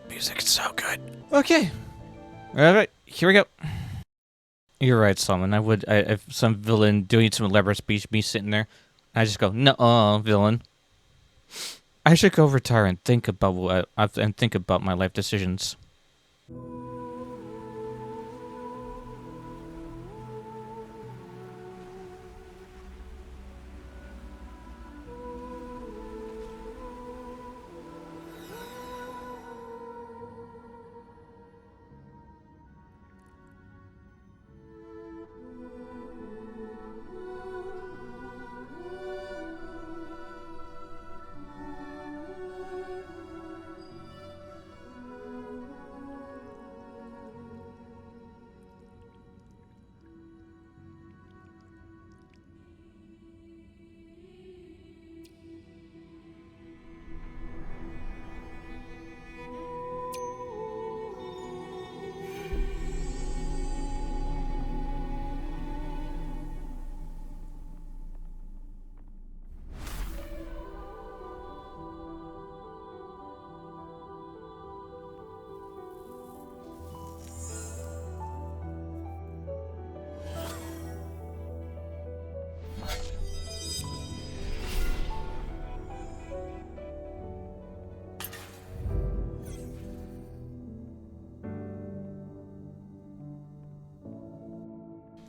Music is so good. Okay. Alright, here we go. You're right, Solomon. If some villain doing some elaborate speech, me sitting there, I just go, "No, villain." I should go retire and think about my life decisions.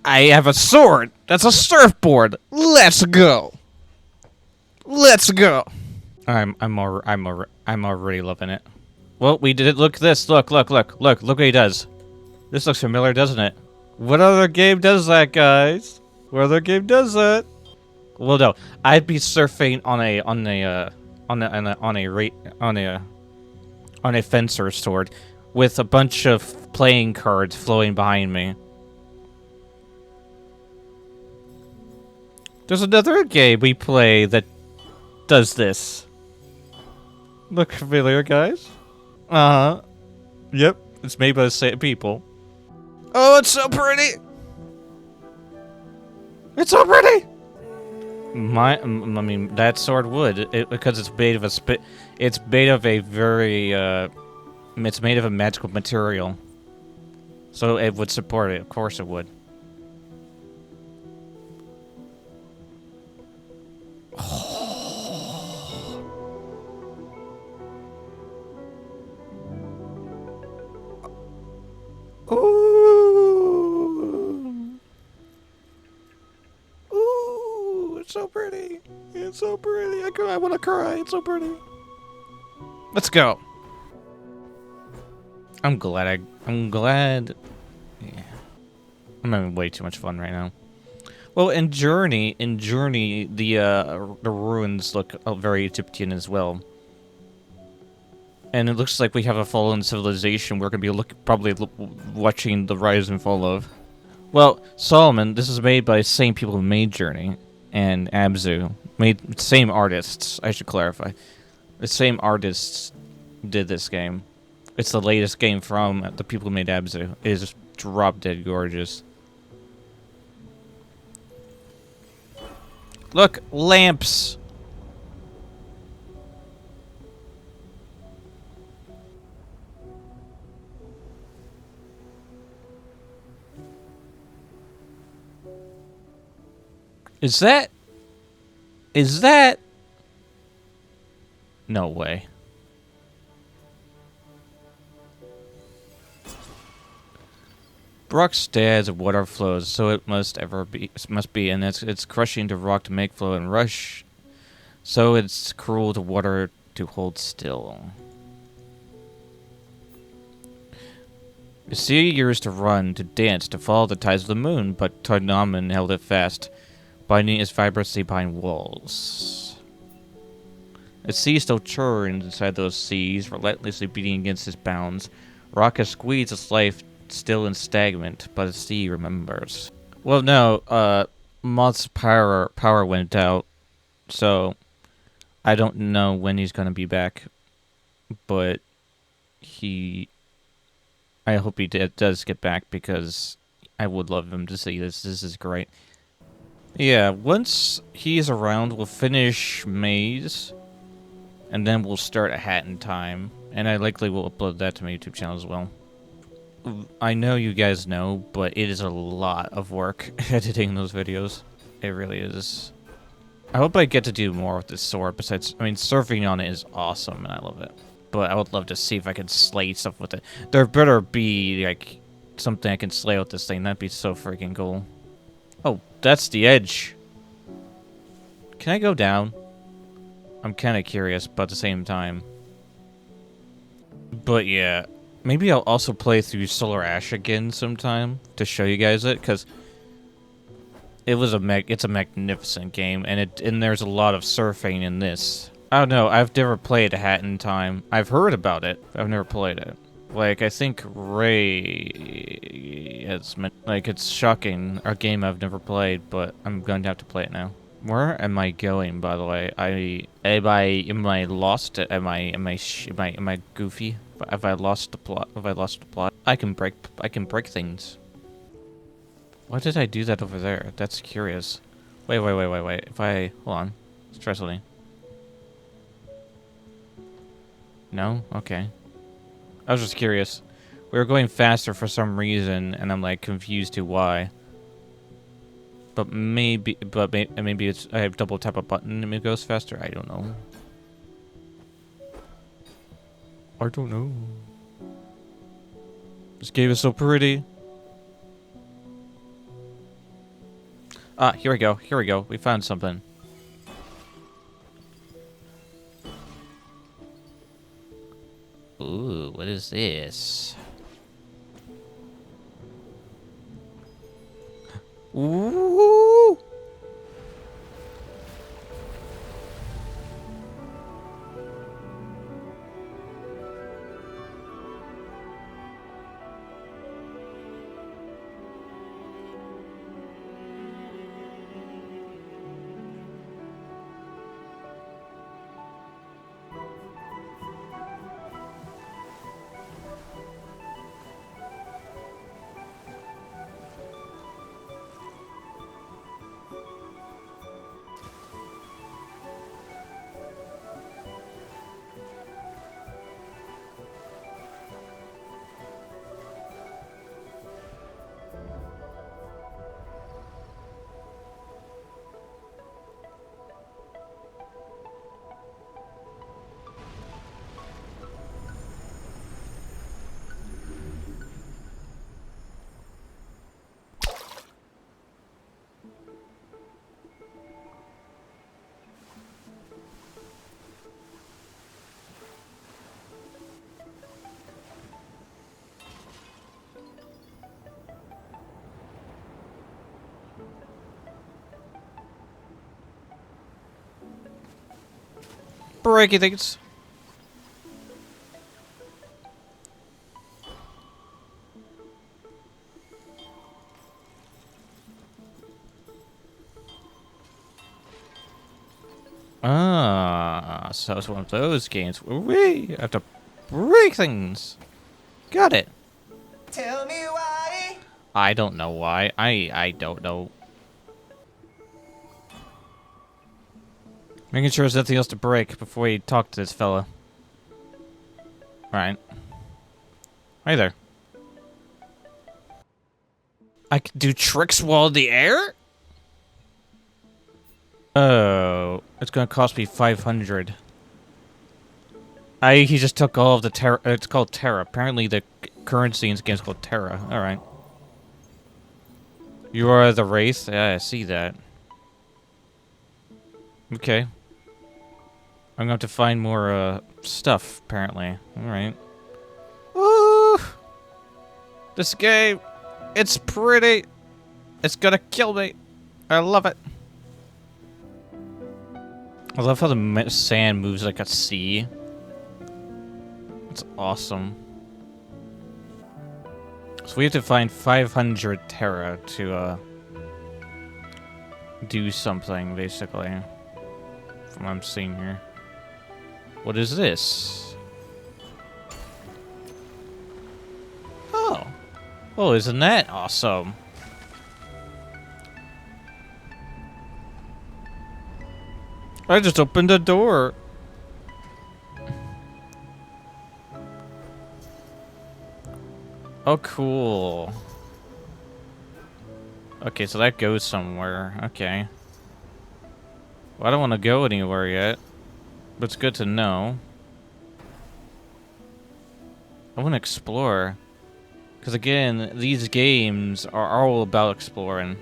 I have a sword. That's a surfboard. Let's go. Let's go. I'm already loving it. Well, we did it. Look at this. Look what he does. This looks familiar, doesn't it? What other game does that, guys? What other game does that? Well, no, I'd be surfing on a fencer's sword with a bunch of playing cards flowing behind me. There's another game we play that does this. Look familiar, guys? Uh-huh. Yep, it's made by the same people. Oh, it's so pretty! It's so pretty! I mean, that sword would, because it's made of it's made of a very, it's made of a magical material. So it would support it, of course it would. Ooh. Ooh, it's so pretty. It's so pretty. I want to cry. It's so pretty. Let's go. I'm glad. Yeah. I'm having way too much fun right now. Well, in Journey, the ruins look very Egyptian as well. And it looks like we have a fallen civilization we're going to be probably watching the rise and fall of. Well, Solomon, this is made by the same people who made Journey and Abzu. Same artists, I should clarify. The same artists did this game. It's the latest game from the people who made Abzu. It is drop dead gorgeous. Look, lamps! Is that? No way. Rock stands, water flows, so it must be, and it's crushing to rock to make flow and rush, so it's cruel to water to hold still. The sea years to run, to dance, to follow the tides of the moon, but Tarnaman held it fast, binding its vibrancy behind walls. The sea still churns inside those seas, relentlessly beating against its bounds. Rock has squeezed its life still in stagnant, but the sea remembers. Well, no, Moth's power went out, so I don't know when he's gonna be back, but I hope he does get back, because I would love him to see this. This is great. Yeah, once he's around, we'll finish Maze, and then we'll start A Hat in Time. And I likely will upload that to my YouTube channel as well. I know you guys know, but it is a lot of work editing those videos. It really is. I hope I get to do more with this sword besides, I mean, surfing on it is awesome and I love it. But I would love to see if I can slay stuff with it. There better be, like, something I can slay with this thing. That'd be so freaking cool. Oh, that's the edge. Can I go down? I'm kind of curious, but at the same time. But yeah, maybe I'll also play through Solar Ash again sometime to show you guys it, because it was it's a magnificent game, and there's a lot of surfing in this. I don't know, I've never played Hat in Time. I've heard about it, but I've never played it. Like, I think Ray has meant, like, it's shocking, a game I've never played, but I'm going to have to play it now. Where am I going, by the way? Am I lost? Am I goofy? Have I lost the plot? Have I lost the plot? I can break things. Why did I do that over there? That's curious. Wait. If I hold on, let's try something. No? Okay. I was just curious. We were going faster for some reason, and I'm like confused to why. But maybe it's I have double tap a button and it goes faster. I don't know. I don't know. This game is so pretty. Ah, here we go. Here we go. We found something. Ooh, what is this? Ooh! Breaky things. Ah, so it's one of those games where we have to break things. Got it. Tell me why. I don't know why. I don't know. Making sure there's nothing else to break before we talk to this fella. Right. Hi there. I can do tricks while in the air? Oh, it's gonna cost me 500. He just took all of the Terra. It's called Terra. Apparently the currency in this game is called Terra. Alright. You are the Wraith? Yeah, I see that. Okay. I'm going to find more, stuff, apparently. Alright. Woo! This game, it's pretty. It's gonna kill me. I love it. I love how the sand moves like a sea. It's awesome. So we have to find 500 Terra to, do something, basically. From what I'm seeing here. What is this? Oh. Well, isn't that awesome? I just opened a door. Oh, cool. Okay, so that goes somewhere. Okay. Well, I don't want to go anywhere yet, but it's good to know. I want to explore. Because again, these games are all about exploring.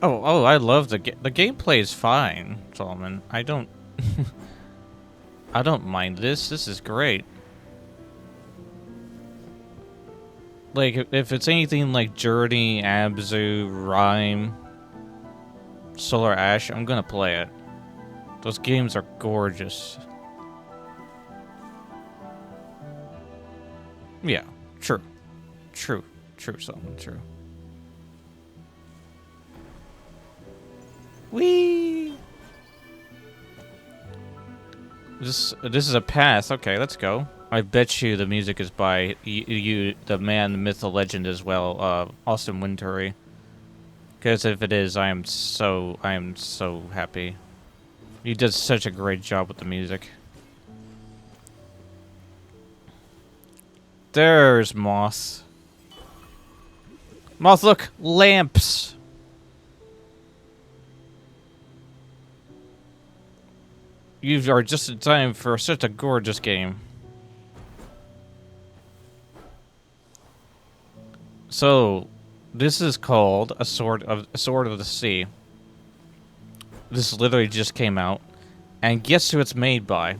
Oh, I love the gameplay is fine, Solomon. I don't I don't mind this. This is great. Like if it's anything like Journey, Abzu, Rhyme, Solar Ash, I'm gonna play it. Those games are gorgeous. Yeah, true. True. True, Solomon, true. Whee! This is a path. Okay, let's go. I bet you the music is by the man, the myth, the legend as well, Austin Wintory. Because if it is, I am so happy. He does such a great job with the music. There's Moth. Moth, look! Lamps! You are just in time for such a gorgeous game. So, this is called a sword of the sea. This literally just came out, and guess who it's made by?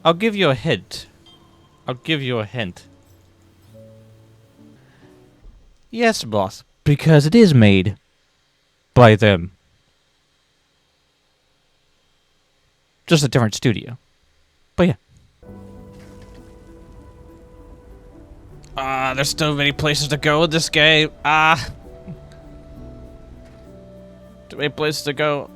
I'll give you a hint. I'll give you a hint. Yes, boss, because it is made by them. Just a different studio. But yeah. There's so many places to go in this game. Too many places to go.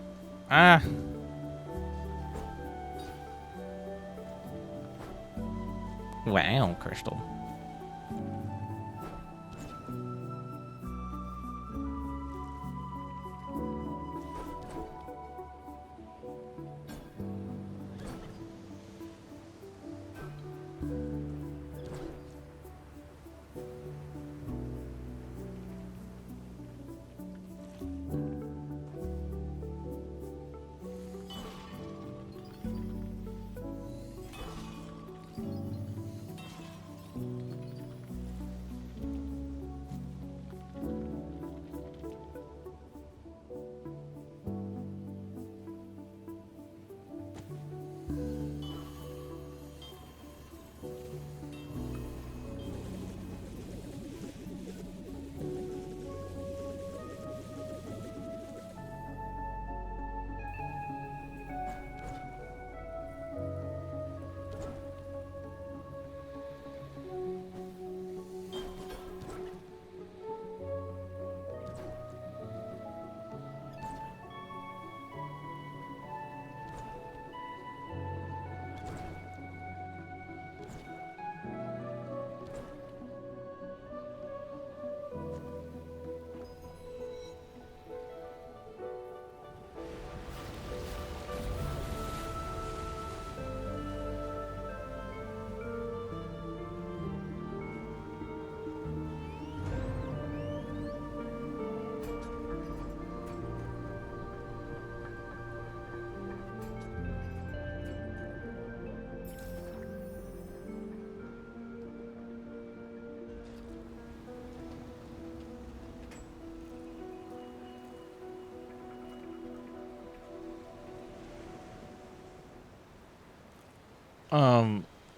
Wow, Crystal.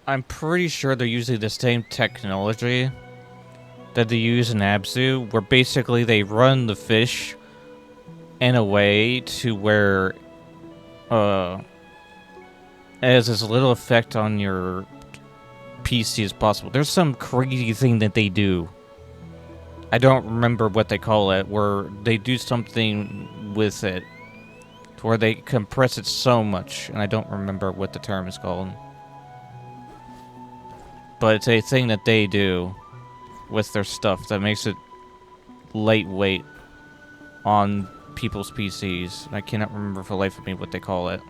I'm pretty sure they're using the same technology that they use in Abzu, where basically they run the fish in a way to where, it has as little effect on your PC as possible. There's some crazy thing that they do. I don't remember what they call it, where they do something with it, to where they compress it so much, and I don't remember what the term is called. But it's a thing that they do with their stuff that makes it lightweight on people's PCs. I cannot remember for the life of me what they call it.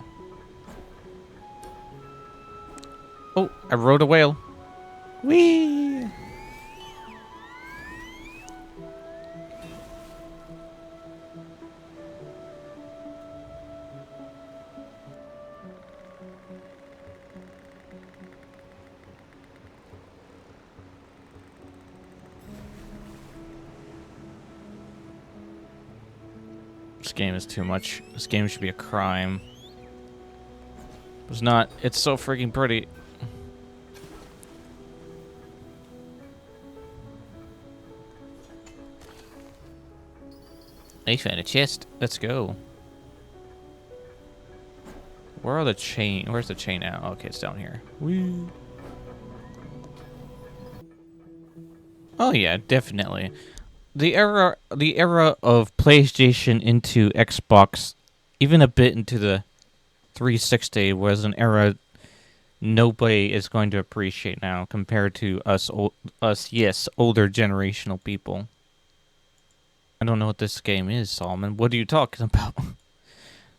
Oh, I rode a whale. Whee! This game is too much. This game should be a crime. It's not. It's so freaking pretty. I found a chest. Let's go. Where are the chain? Where's the chain at? Okay, it's down here. Whee. Oh yeah, definitely. The era of PlayStation into Xbox, even a bit into the 360, was an era nobody is going to appreciate now compared to us, older generational people. I don't know what this game is, Solomon. What are you talking about?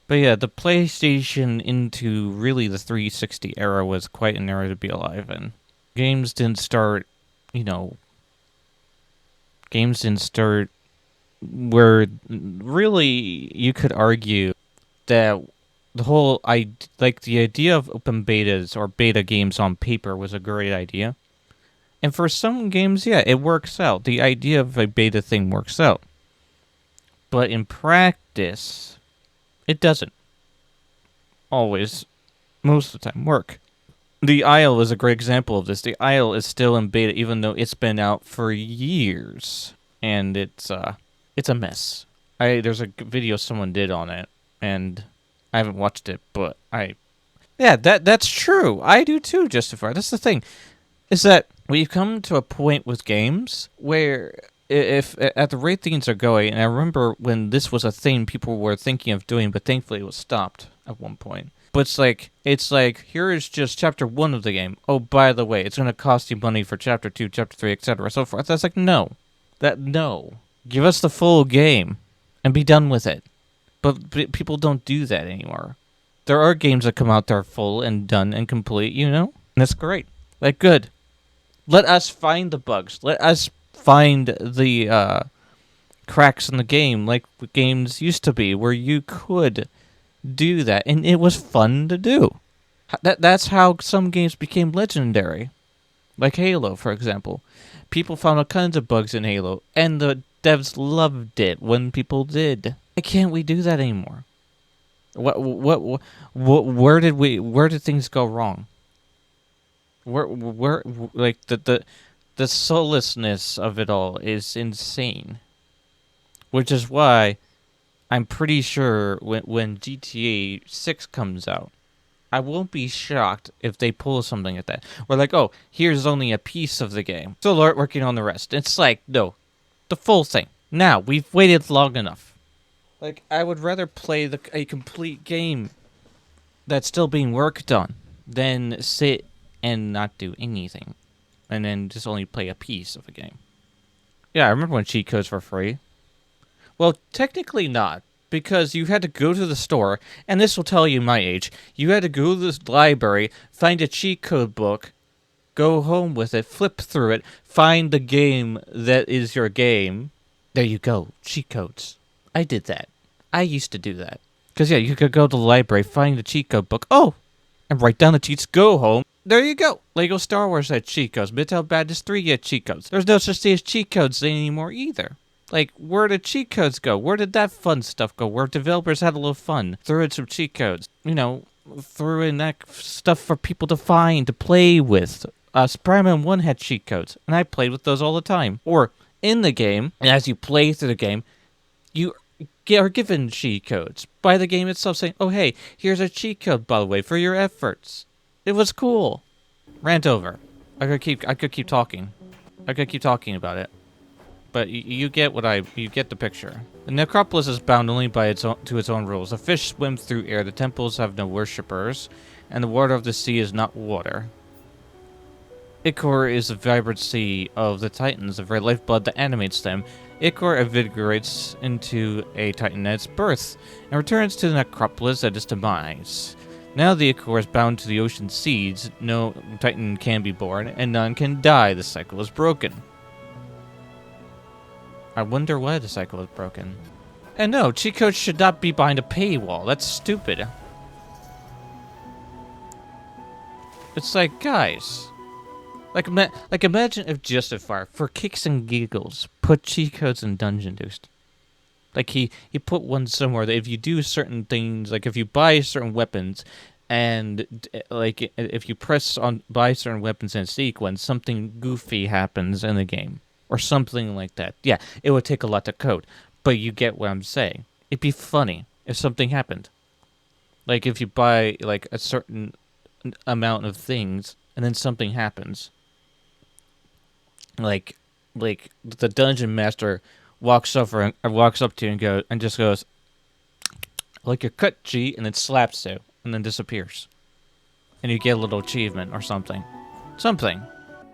But yeah, the PlayStation into really the 360 era was quite an era to be alive in. Games didn't start, where really you could argue that the idea of open betas or beta games on paper was a great idea. And for some games, yeah, it works out. The idea of a beta thing works out. But in practice, it doesn't always, most of the time, work. The Isle is a great example of this. The Isle is still in beta, even though it's been out for years, and it's a mess. There's a video someone did on it, and I haven't watched it, but that's true. I do too, Justifier. That's the thing, is that we've come to a point with games where, if at the rate things are going, and I remember when this was a thing people were thinking of doing, but thankfully it was stopped at one point. But it's like here is just chapter 1 of the game. Oh, by the way, it's going to cost you money for chapter 2, chapter 3, etc., so forth. That's like no, give us the full game and be done with it. But people don't do that anymore. There are games that come out that are full and done and complete, and that's great. Like, good. Let us find the bugs. Let us find the cracks in the game, like games used to be, where you could do that, and it was fun to do. That's how some games became legendary, like Halo, for example. People found all kinds of bugs in Halo, and the devs loved it when people did. Why can't we do that anymore? Where did things go wrong? Where like the soullessness of it all is insane. Which is why I'm pretty sure when GTA 6 comes out, I won't be shocked if they pull something like that. We're like, oh, here's only a piece of the game. Still working on the rest. It's like, no, the full thing. Now, we've waited long enough. Like, I would rather play a complete game that's still being worked on than sit and not do anything. And then just only play a piece of a game. Yeah, I remember when cheat codes were free. Well, technically not, because you had to go to the store, and this will tell you my age. You had to go to the library, find a cheat code book, go home with it, flip through it, find the game that is your game. There you go, cheat codes. I did that. I used to do that. Because, yeah, you could go to the library, find the cheat code book, and write down the cheats, go home. There you go. Lego Star Wars had cheat codes. Midtown Baptist 3 had cheat codes. There's no such thing as cheat codes anymore either. Like, where did cheat codes go? Where did that fun stuff go? Where developers had a little fun. Threw in some cheat codes. Threw in that stuff for people to find, to play with. Spider-Man 1 had cheat codes, and I played with those all the time. Or, in the game, and as you play through the game, you are given cheat codes by the game itself saying, oh, hey, here's a cheat code, by the way, for your efforts. It was cool. Rant over. I could keep talking. I could keep talking about it. But you get the picture. The necropolis is bound only by to its own rules. The fish swim through air, the temples have no worshippers, and the water of the sea is not water. Ichor is the vibrancy of the Titans, the very lifeblood that animates them. Ichor invigorates into a Titan at its birth and returns to the necropolis at its demise. Now the Ichor is bound to the ocean seas. No Titan can be born, and none can die. The cycle is broken. I wonder why the cycle is broken. And no, cheat codes should not be behind a paywall. That's stupid. It's like, guys, like imagine if Justifier, for kicks and giggles, put cheat codes in Dungeon Doost. Like he put one somewhere that if you do certain things, like if you buy certain weapons, and like if you press on buy certain weapons in sequence, something goofy happens in the game or something like that. Yeah, it would take a lot to code, but you get what I'm saying. It'd be funny if something happened. Like if you buy like a certain amount of things and then something happens. Like the dungeon master walks up to you and just goes like your cut G, and then slaps you and then disappears, and you get a little achievement or something.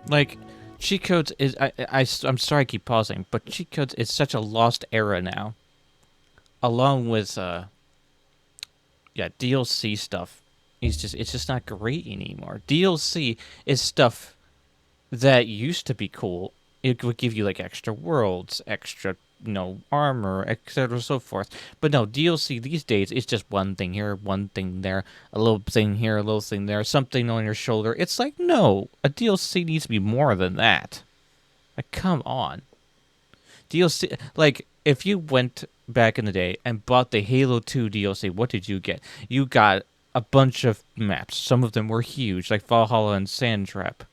Like cheat codes is I'm sorry I keep pausing, but cheat codes is such a lost era now, along with DLC stuff. It's just not great anymore. DLC is stuff that used to be cool. It would give you like extra worlds, extra armor, etc. so forth. But no, DLC these days is just one thing here, one thing there, a little thing here, a little thing there, something on your shoulder. It's like, no, a DLC needs to be more than that. Like, come on. DLC, like, if you went back in the day and bought the Halo 2 DLC, what did you get? You got a bunch of maps. Some of them were huge, like Valhalla and Sandtrap.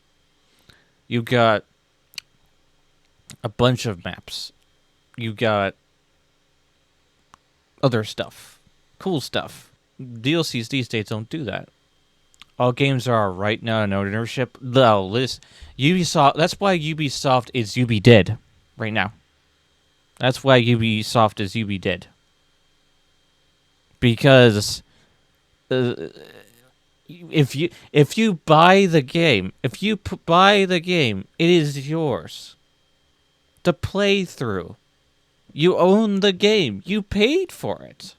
You got a bunch of maps. You got other stuff. Cool stuff. DLCs these days don't do that. All games are right now in ownership. No, listen. Ubisoft, that's why Ubisoft is Ubi dead right now. That's why Ubisoft is Ubi dead. Because if you buy the game, it is yours to play through. You own the game. You paid for it.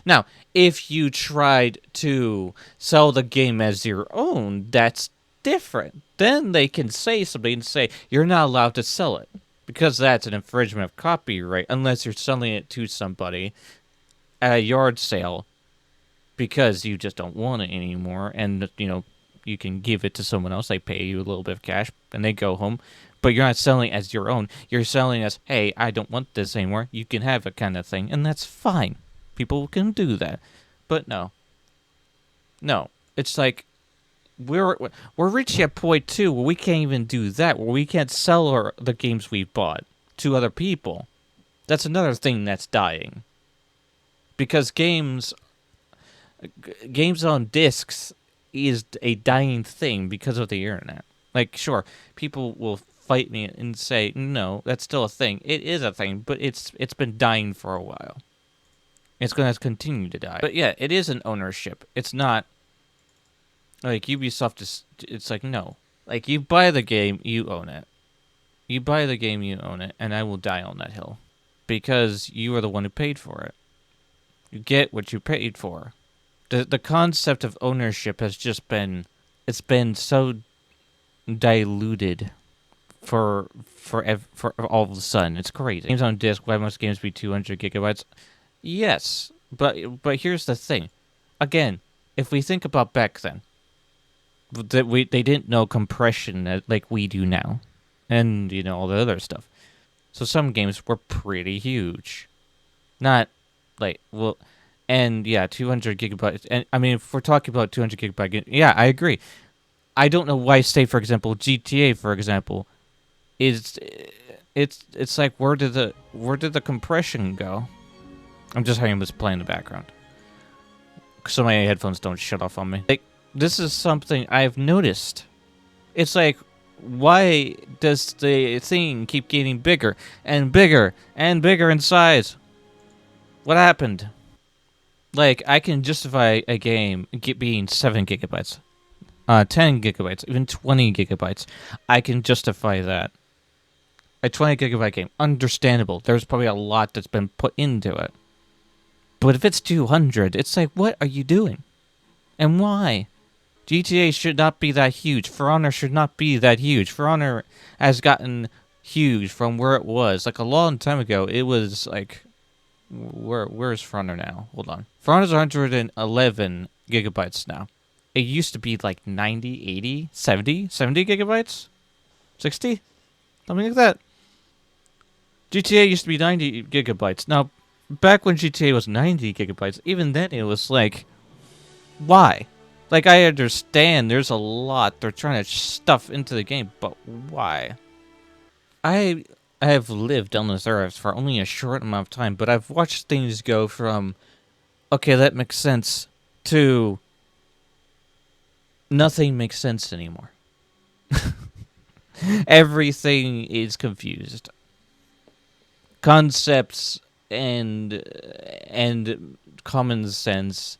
Now, if you tried to sell the game as your own, that's different. Then they can say something and say, you're not allowed to sell it. Because that's an infringement of copyright, unless you're selling it to somebody at a yard sale because you just don't want it anymore, and, you can give it to someone else. They pay you a little bit of cash, and they go home. But you're not selling it as your own. You're selling as, hey, I don't want this anymore. You can have it kind of thing, and that's fine. People can do that. But no. No. It's like, we're reaching a point, too, where we can't even do that, where we can't sell the games we bought to other people. That's another thing that's dying. Because games on discs is a dying thing because of the internet. Like, sure, people will fight me and say, no, that's still a thing. It is a thing, but it's been dying for a while. It's going to continue to die. But yeah, it is an ownership. It's not like Ubisoft is. It's like, no. Like, you buy the game, you own it. You buy the game, you own it, and I will die on that hill. Because you are the one who paid for it. You get what you paid for. The concept of ownership has just been, it's been so diluted for all of a sudden. It's crazy. Games on disc, why must games be 200 gigabytes? Yes, but here's the thing. Again, if we think about back then, they didn't know compression like we do now, and all the other stuff. So some games were pretty huge, not like and yeah, 200 gigabytes. And I mean, if we're talking about 200 gigabyte, yeah, I agree. I don't know why, say for example, GTA, for example, it's like where did the compression go? I'm just having this play in the background, so my headphones don't shut off on me. Like, this is something I've noticed. It's like, why does the thing keep getting bigger and bigger and bigger in size? What happened? Like, I can justify a game being 7 gigabytes, 10 gigabytes, even 20 gigabytes. I can justify that. A 20 gigabyte game, understandable. There's probably a lot that's been put into it. But if it's 200, it's like, what are you doing? And why? GTA should not be that huge. For Honor should not be that huge. For Honor has gotten huge from where it was. Like a long time ago, it was like, where's For Honor now? Hold on. For Honor's 111 gigabytes now. It used to be like 90, 80, 70 gigabytes? 60? Something like that. GTA used to be 90 gigabytes. Now, back when GTA was 90 gigabytes, even then it was like, why? Like, I understand there's a lot they're trying to stuff into the game, but why? I have lived on this earth for only a short amount of time, but I've watched things go from, okay, that makes sense, to nothing makes sense anymore. Everything is confused. Concepts and common sense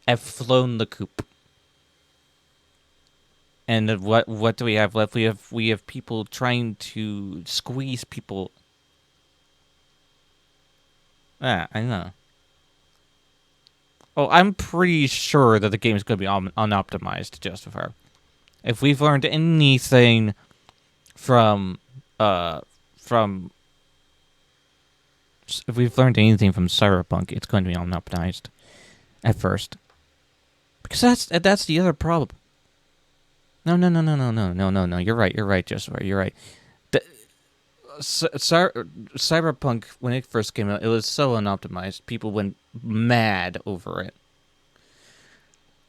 have flown the coop. And what do we have left? We have people trying to squeeze people. I know. Oh, I'm pretty sure that the game is going to be unoptimized just for her. If we've learned anything from if we've learned anything from Cyberpunk, it's going to be unoptimized at first. Because that's the other problem. No. You're right, Joshua. You're right. Cyberpunk, when it first came out, it was so unoptimized. People went mad over it.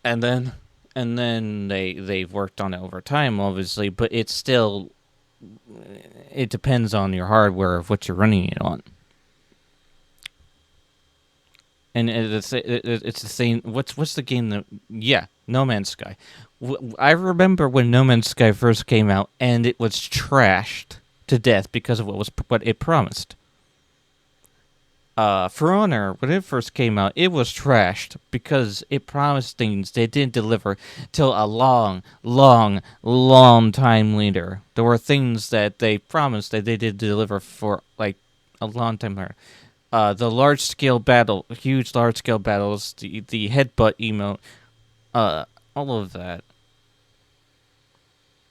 And then they've worked on it over time, obviously, but it depends on your hardware of what you're running it on. And it's the same. What's the game that? Yeah, No Man's Sky. I remember when No Man's Sky first came out, and it was trashed to death because of what it promised. For Honor, when it first came out, it was trashed because it promised things they didn't deliver till a long time later. There were things that they promised that they did deliver for like a long time later. The large-scale battle, huge large-scale battles, the headbutt emote, all of that.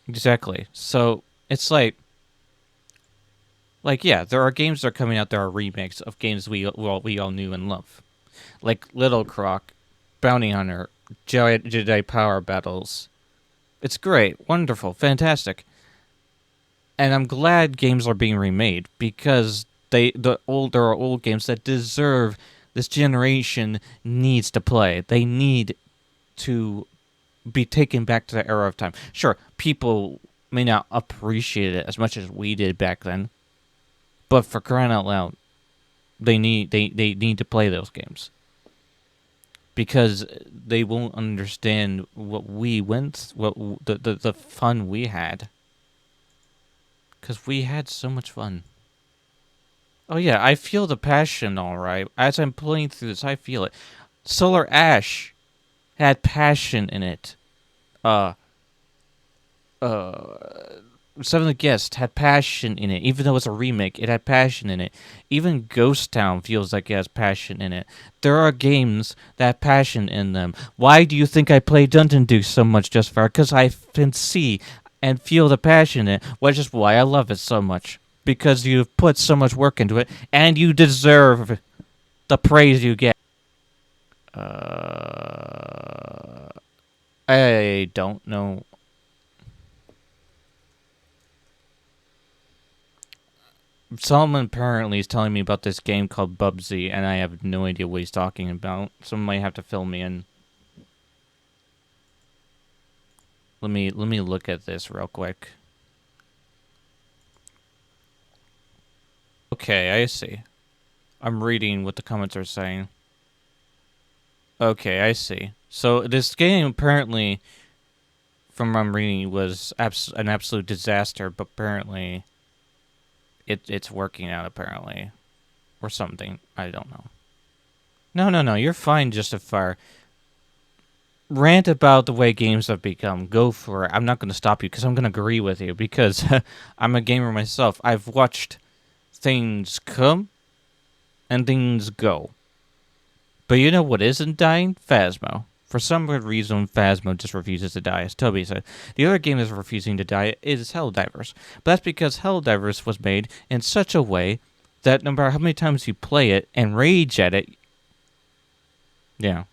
Exactly. So, it's like, yeah, there are games that are coming out that are remakes of games we all knew and love. Like Little Croc, Bounty Hunter, Jedi Power Battles. It's great, wonderful, fantastic. And I'm glad games are being remade, because there are old games that deserve, this generation needs to play. They need to be taken back to the era of time. Sure, people may not appreciate it as much as we did back then, but for crying out loud, they need to play those games, because they won't understand what we went, the fun we had, because we had so much fun. Oh yeah, I feel the passion, all right. As I'm playing through this, I feel it. Solar Ash had passion in it. Seven of the Guests had passion in it. Even though it's a remake, it had passion in it. Even Ghost Town feels like it has passion in it. There are games that have passion in them. Why do you think I play Dungeon Duke so much, just for? Because I can see and feel the passion in it, which is why I love it so much. Because you've put so much work into it, and you deserve the praise you get. I don't know. Someone apparently is telling me about this game called Bubsy, and I have no idea what he's talking about. Someone might have to fill me in. Let me look at this real quick. Okay, I see. I'm reading what the comments are saying. Okay, I see. So this game apparently, from what I'm reading, was an absolute disaster, but apparently it's working out, apparently. Or something. I don't know. No, you're fine, Justifier. rant about the way games have become. Go for it. I'm not going to stop you because I'm going to agree with you because I'm a gamer myself. I've watched things come and things go. But you know what isn't dying? Phasmo. For some weird reason, Phasmo just refuses to die, as Toby said. The other game that's refusing to die is Helldivers. But that's because Helldivers was made in such a way that no matter how many times you play it and rage at it... Yeah.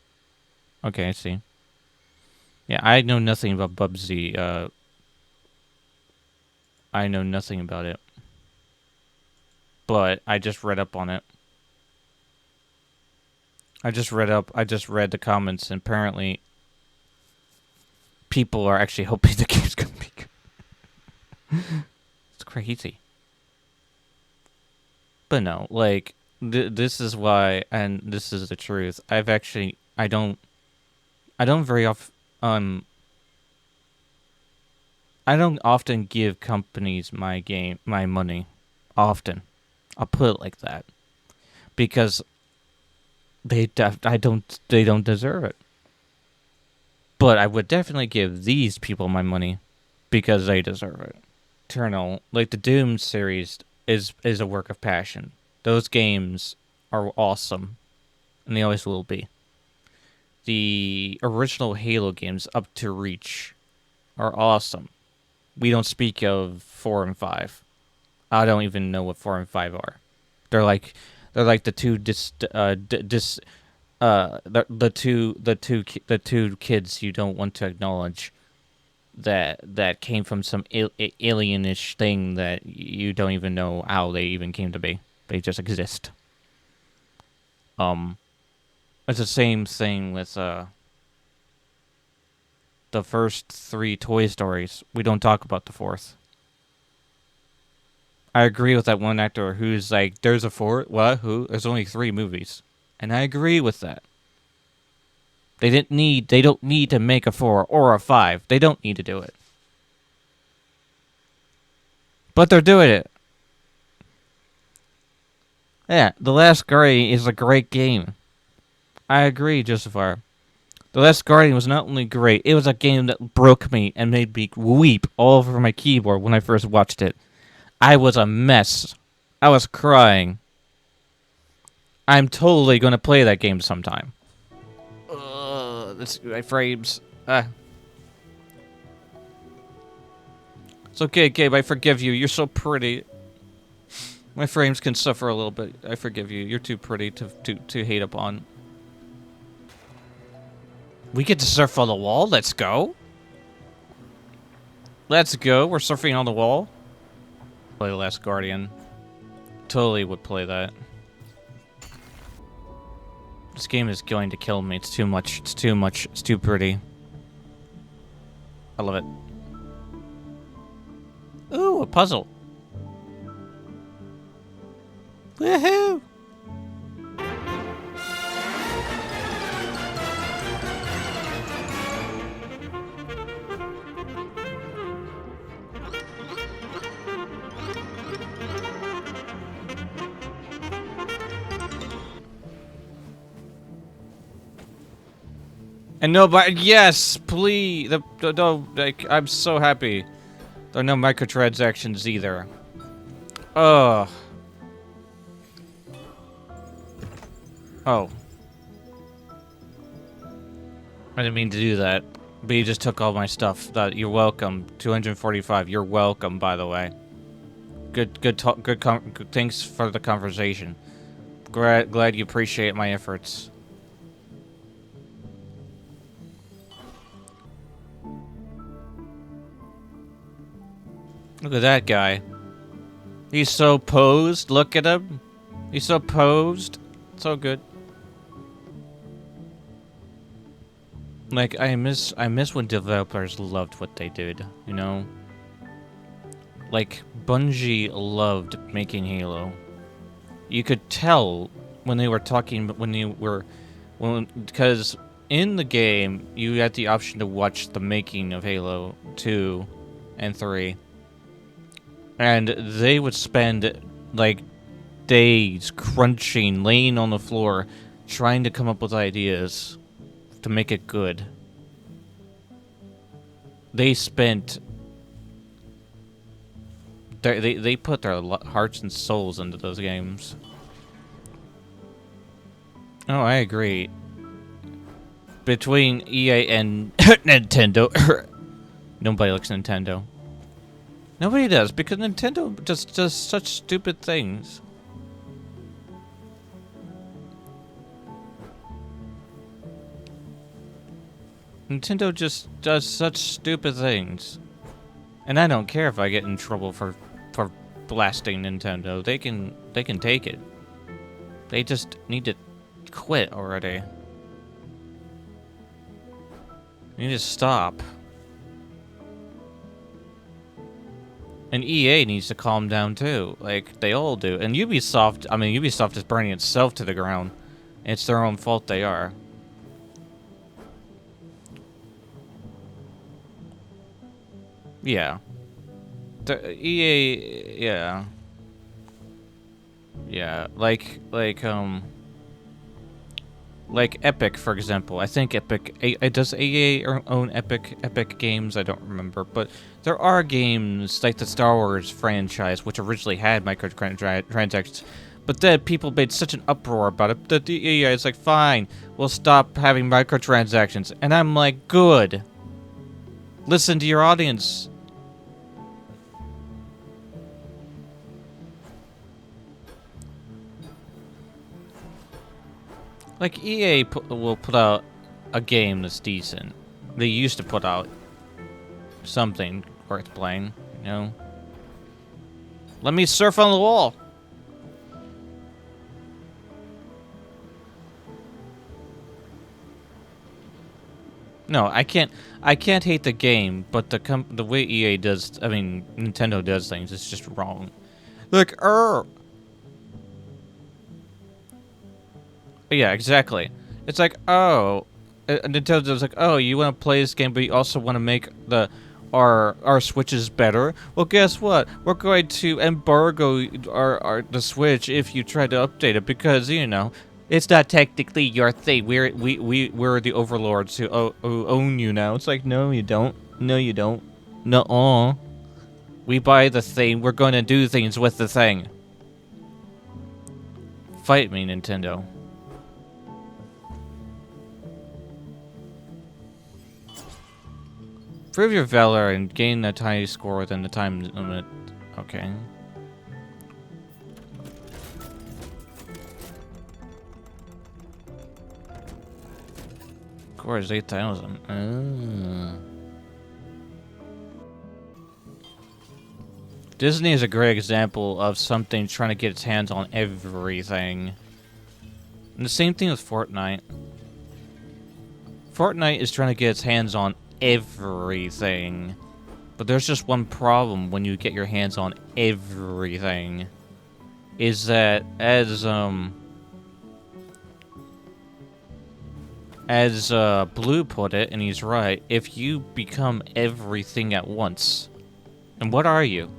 Okay, I see. Yeah, I know nothing about Bubsy. I know nothing about it. But I just read up on it. I just read the comments, and apparently people are actually hoping the game's gonna be good. It's crazy. But no, like, this is why, and this is the truth. I don't very often, I don't often give companies my money. Often. I'll put it like that. Because they don't deserve it. But I would definitely give these people my money because they deserve it. Eternal, like the Doom series, is a work of passion. Those games are awesome, and they always will be. The original Halo games up to Reach are awesome. We don't speak of 4 and 5. I don't even know what 4 and 5 are. They're like the two the two kids you don't want to acknowledge that came from some alienish thing that you don't even know how they even came to be. They just exist. It's the same thing with the first 3 Toy Stories. We don't talk about the 4th. I agree with that one actor who's like, "There's a 4th? What? Who? There's only 3 movies," and I agree with that. They don't need to make a 4 or a 5. They don't need to do it. But they're doing it. Yeah, The Last Guardian is a great game. I agree, Joseph. The Last Guardian was not only great, it was a game that broke me and made me weep all over my keyboard when I first watched it. I was a mess. I was crying. I'm totally going to play that game sometime. My frames. It's okay, Gabe. I forgive you. You're so pretty. My frames can suffer a little bit. I forgive you. You're too pretty to hate upon. We get to surf on the wall? Let's go. Let's go. We're surfing on the wall. Play The Last Guardian. Totally would play that. This game is going to kill me. It's too much. It's too much. It's too pretty. I love it. Ooh, a puzzle. Woohoo! And nobody, yes, please. Like, I'm so happy. There are no microtransactions either. Ugh. Oh. I didn't mean to do that. But you just took all my stuff. You're welcome. 245. You're welcome, by the way. Good talk. Good. Thanks for the conversation. Glad you appreciate my efforts. Look at that guy. He's so posed. Look at him. He's so posed. So good. Like, I miss when developers loved what they did, you know? Like, Bungie loved making Halo. You could tell when they were talking, because in the game, you had the option to watch the making of Halo 2 and 3. And they would spend, like, days crunching, laying on the floor, trying to come up with ideas to make it good. they spent they put their hearts and souls into those games. Oh, I agree. Between EA and Nintendo, nobody likes Nintendo. Nobody does, because Nintendo just does such stupid things. Nintendo just does such stupid things. And I don't care if I get in trouble for blasting Nintendo. They can take it. They just need to quit already. They need to stop. And EA needs to calm down too, like they all do. And Ubisoft, I mean, Ubisoft is burning itself to the ground. It's their own fault they are. Yeah. The EA, yeah. Yeah, like Epic, for example. I think Epic, does EA own Epic Games? I don't remember, but there are games like the Star Wars franchise, which originally had microtransactions, but then people made such an uproar about it that the EA is like, fine, we'll stop having microtransactions. And I'm like, good. Listen to your audience. Like, EA will put out a game that's decent. They used to put out something worth playing, you know? Let me surf on the wall! No, I can't hate the game, but the way EA does, I mean, Nintendo does things, it's just wrong. Like, yeah, exactly. It's like, oh, Nintendo's like, oh, you want to play this game, but you also want to make our Switches better. Well, guess what? We're going to embargo the Switch if you try to update it because you know it's not technically your thing. We're the overlords who own you now. It's like, no, you don't. No, you don't. No, we buy the thing. We're going to do things with the thing. Fight me, Nintendo. Prove your valor and gain a tiny score within the time limit. Okay. Score is 8,000. Disney is a great example of something trying to get its hands on everything. And the same thing with Fortnite. Fortnite is trying to get its hands on everything. But there's just one problem when you get your hands on everything. Is that as Blue put it, and he's right, if you become everything at once, and what are you?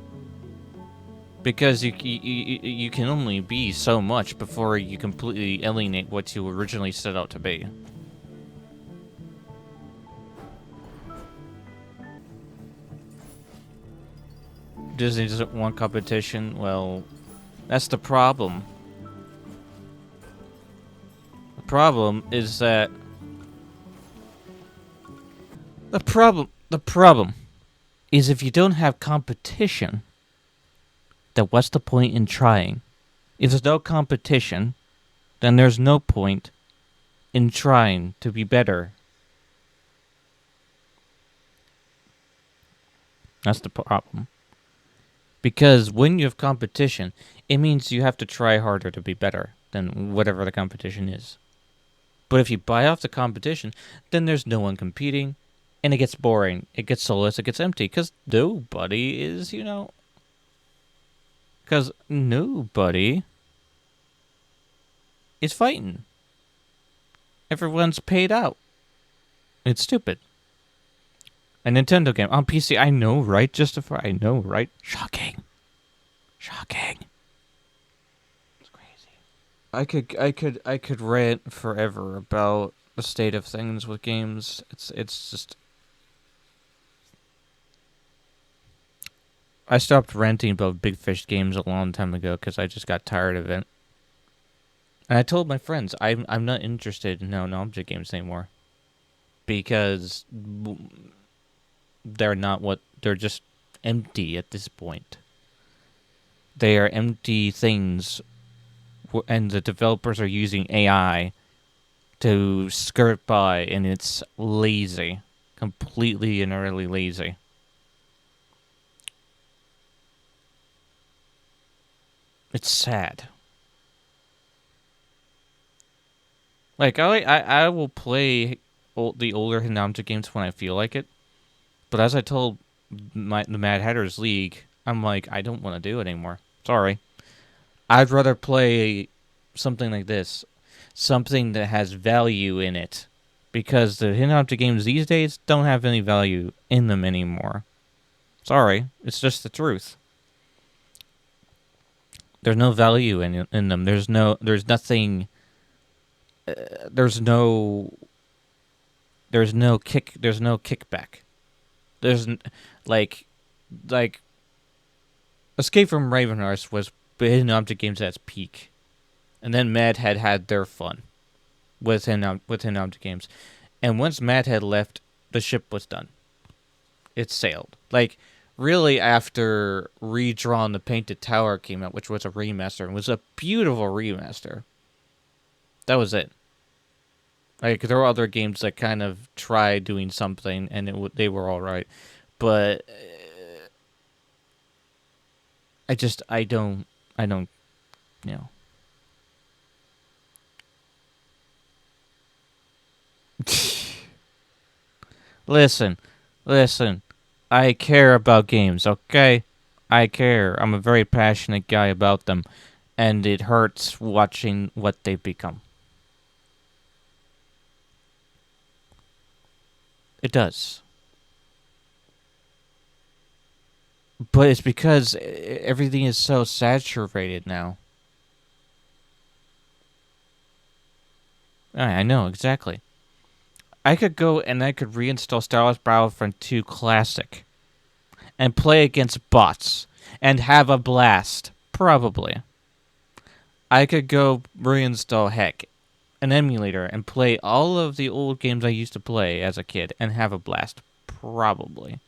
Because you can only be so much before you completely alienate what you originally set out to be. Disney doesn't want competition. Well, that's the problem. The problem is that the problem is if you don't have competition, then what's the point in trying? If there's no competition, then there's no point in trying to be better. That's the problem. Because when you have competition, it means you have to try harder to be better than whatever the competition is. But if you buy off the competition, then there's no one competing, and it gets boring, it gets soulless, it gets empty, because nobody is, you know... Because nobody is fighting. Everyone's paid out. It's stupid. A Nintendo game on PC, I know, right? Justify, I know, right? Shocking. Shocking. It's crazy. I could rant forever about the state of things with games. It's just I stopped ranting about Big Fish games a long time ago because I just got tired of it. And I told my friends I'm not interested in no-object games anymore because they're just empty at this point. They are empty things, and the developers are using AI to skirt by, and it's lazy, completely and utterly lazy. It's sad. Like I will play the older Hinamta games when I feel like it, but as I told the Mad Hatters League, I'm like, I don't want to do it anymore. Sorry. I'd rather play something like this, something that has value in it, because the Hinamta games these days don't have any value in them anymore. Sorry, it's just the truth. There's no value in them. There's nothing. There's no kickback. There's like Escape from Ravenhearst was hidden object games at its peak, and then Mad had their fun with hidden object games, and once Mad had left, the ship was done. It sailed. Like really, after Redrawn the Painted Tower came out, which was a remaster, and was a beautiful remaster. That was it. Like there were other games that kind of tried doing something, and they were all right, but I don't, you know. Listen. I care about games, okay? I care. I'm a very passionate guy about them, and it hurts watching what they become. It does. But it's because everything is so saturated now. I know, exactly. I could go and I could reinstall Star Wars Battlefront 2 Classic and play against bots and have a blast. Probably. I could go reinstall, heck, an emulator and play all of the old games I used to play as a kid and have a blast. Probably.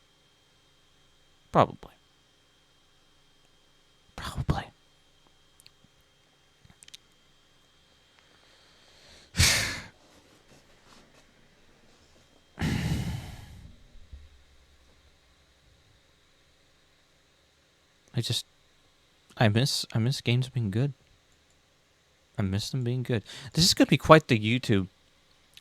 I miss games being good. I miss them being good. This is gonna be quite the YouTube.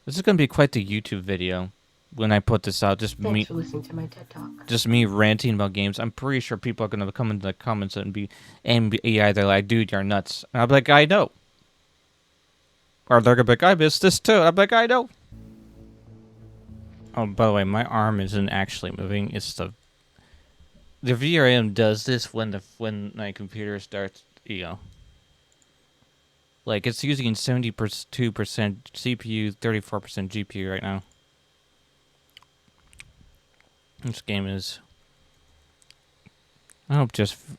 This is gonna be quite the YouTube video when I put this out. Thanks for listening to my TED Talk. Just me ranting about games. I'm pretty sure people are gonna come into the comments and be either like, "Dude, you're nuts," and I'll be like, "I know," or they're gonna be like, "I missed this too." And I'm like, "I know." Oh, by the way, my arm isn't actually moving. It's the VRM does this when my computer starts, like it's using 72% CPU, 34% GPU right now. This game is. I hope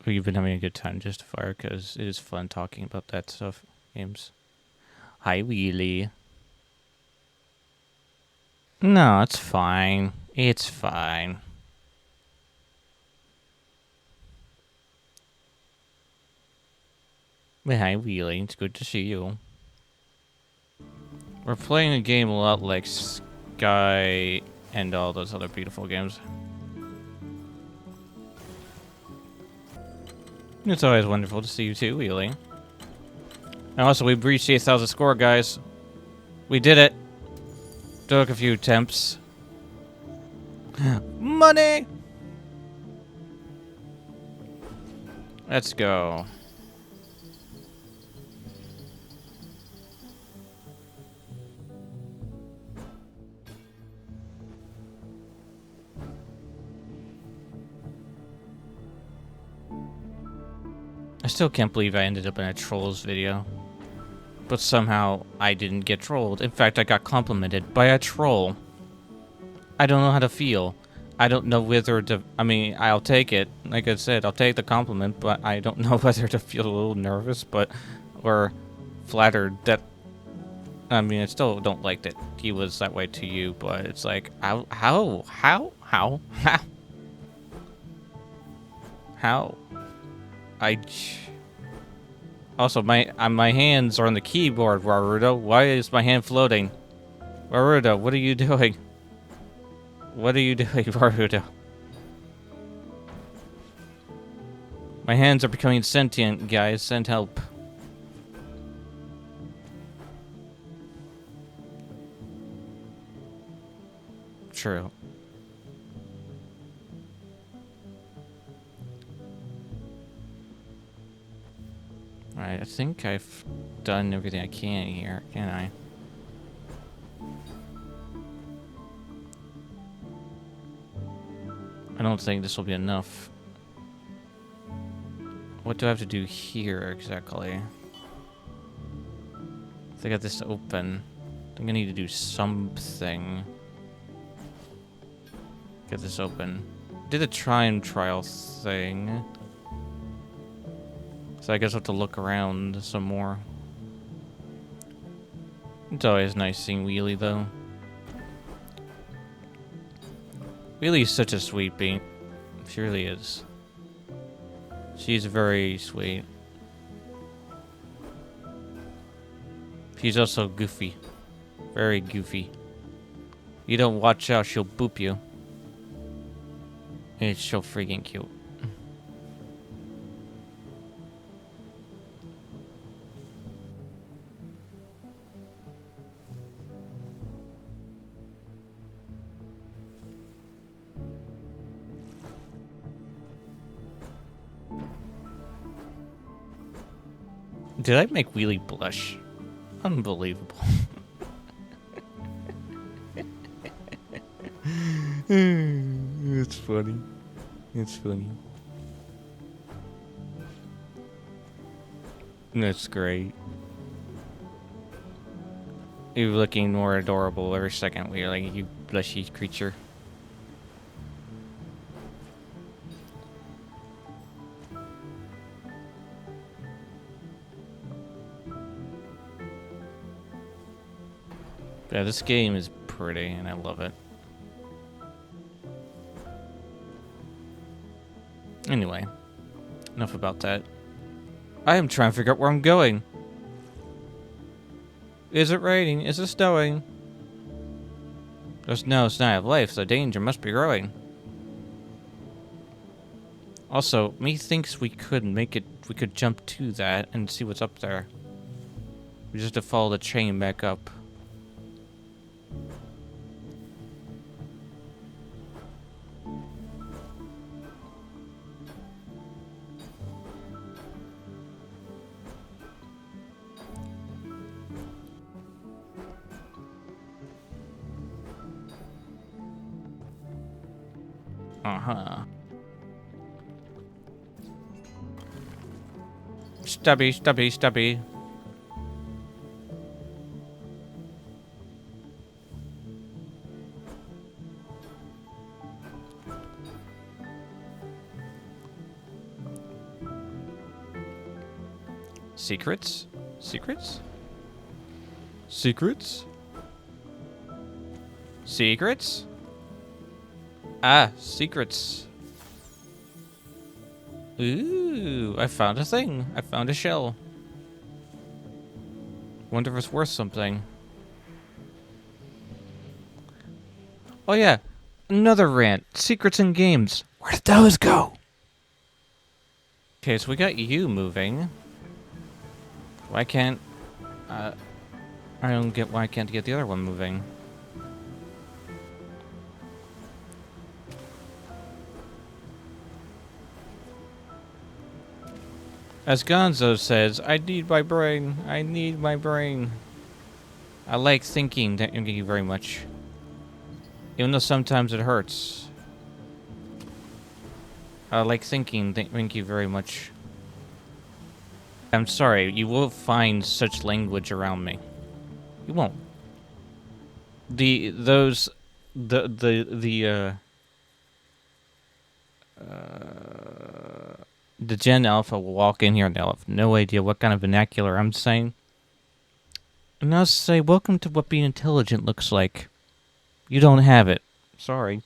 you've been having a good time, Justifier, because it is fun talking about that stuff. Games. Hi, Wheelie. No, it's fine. It's fine. Well, hi, Wheelie. It's good to see you. We're playing a game a lot like Sky and all those other beautiful games. It's always wonderful to see you too, Wheelie. And also, we reached the 8,000 score, guys. We did it. Took a few attempts. Money! Let's go. I still can't believe I ended up in a Trolls video. But somehow, I didn't get trolled. In fact, I got complimented by a troll. I don't know how to feel. I don't know whether to. I mean, I'll take it. Like I said, I'll take the compliment, but I don't know whether to feel a little nervous, or flattered that. I mean, I still don't like that he was that way to you, but it's like, how? I. Also, my hands are on the keyboard, Warudo. Why is my hand floating? Warudo, what are you doing? What are you doing, Warudo? My hands are becoming sentient, guys. Send help. True. Alright, I think I've done everything I can here, can I? I don't think this will be enough. What do I have to do here exactly? I got this open. I think I need to do something. Get this open. Did the time trial thing. So I guess I'll have to look around some more. It's always nice seeing Wheelie, though. Wheelie's such a sweet bean. She really is. She's very sweet. She's also goofy. Very goofy. You don't watch out, she'll boop you. It's so freaking cute. Did I make Wheelie blush? Unbelievable. It's funny. It's funny. That's great. You're looking more adorable every second. We're like, you blushy creature. Yeah, this game is pretty, and I love it. Anyway, enough about that. I am trying to figure out where I'm going. Is it raining? Is it snowing? There's no sign of life, so danger must be growing. Also, me thinks we could make it. We could jump to that and see what's up there. We just have to follow the chain back up. Uh-huh. Stubby, stubby, stubby. Secrets? Secrets? Secrets? Secrets? Ah, secrets. Ooh, I found a thing. I found a shell. Wonder if it's worth something. Oh yeah, another rant. Secrets in games. Where did those go? Okay, so we got you moving. Why can't... I don't get why I can't get the other one moving. As Gonzo says, I need my brain. I need my brain. I like thinking. Thank you very much. Even though sometimes it hurts. I like thinking. Thank you very much. I'm sorry, you won't find such language around me. You won't. The The Gen Alpha will walk in here and they'll have no idea what kind of vernacular I'm saying. And I'll say, welcome to what being intelligent looks like. You don't have it. Sorry.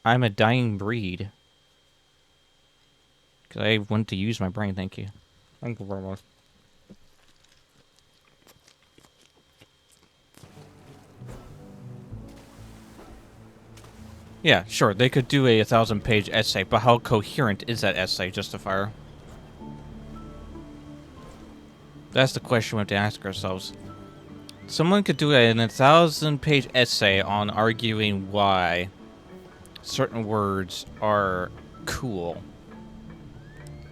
I'm a dying breed. Because I want to use my brain, thank you. Thank you very much. Yeah, sure, they could do a 1,000-page essay, but how coherent is that essay, Justifier? That's the question we have to ask ourselves. Someone could do an 1,000-page essay on arguing why certain words are cool,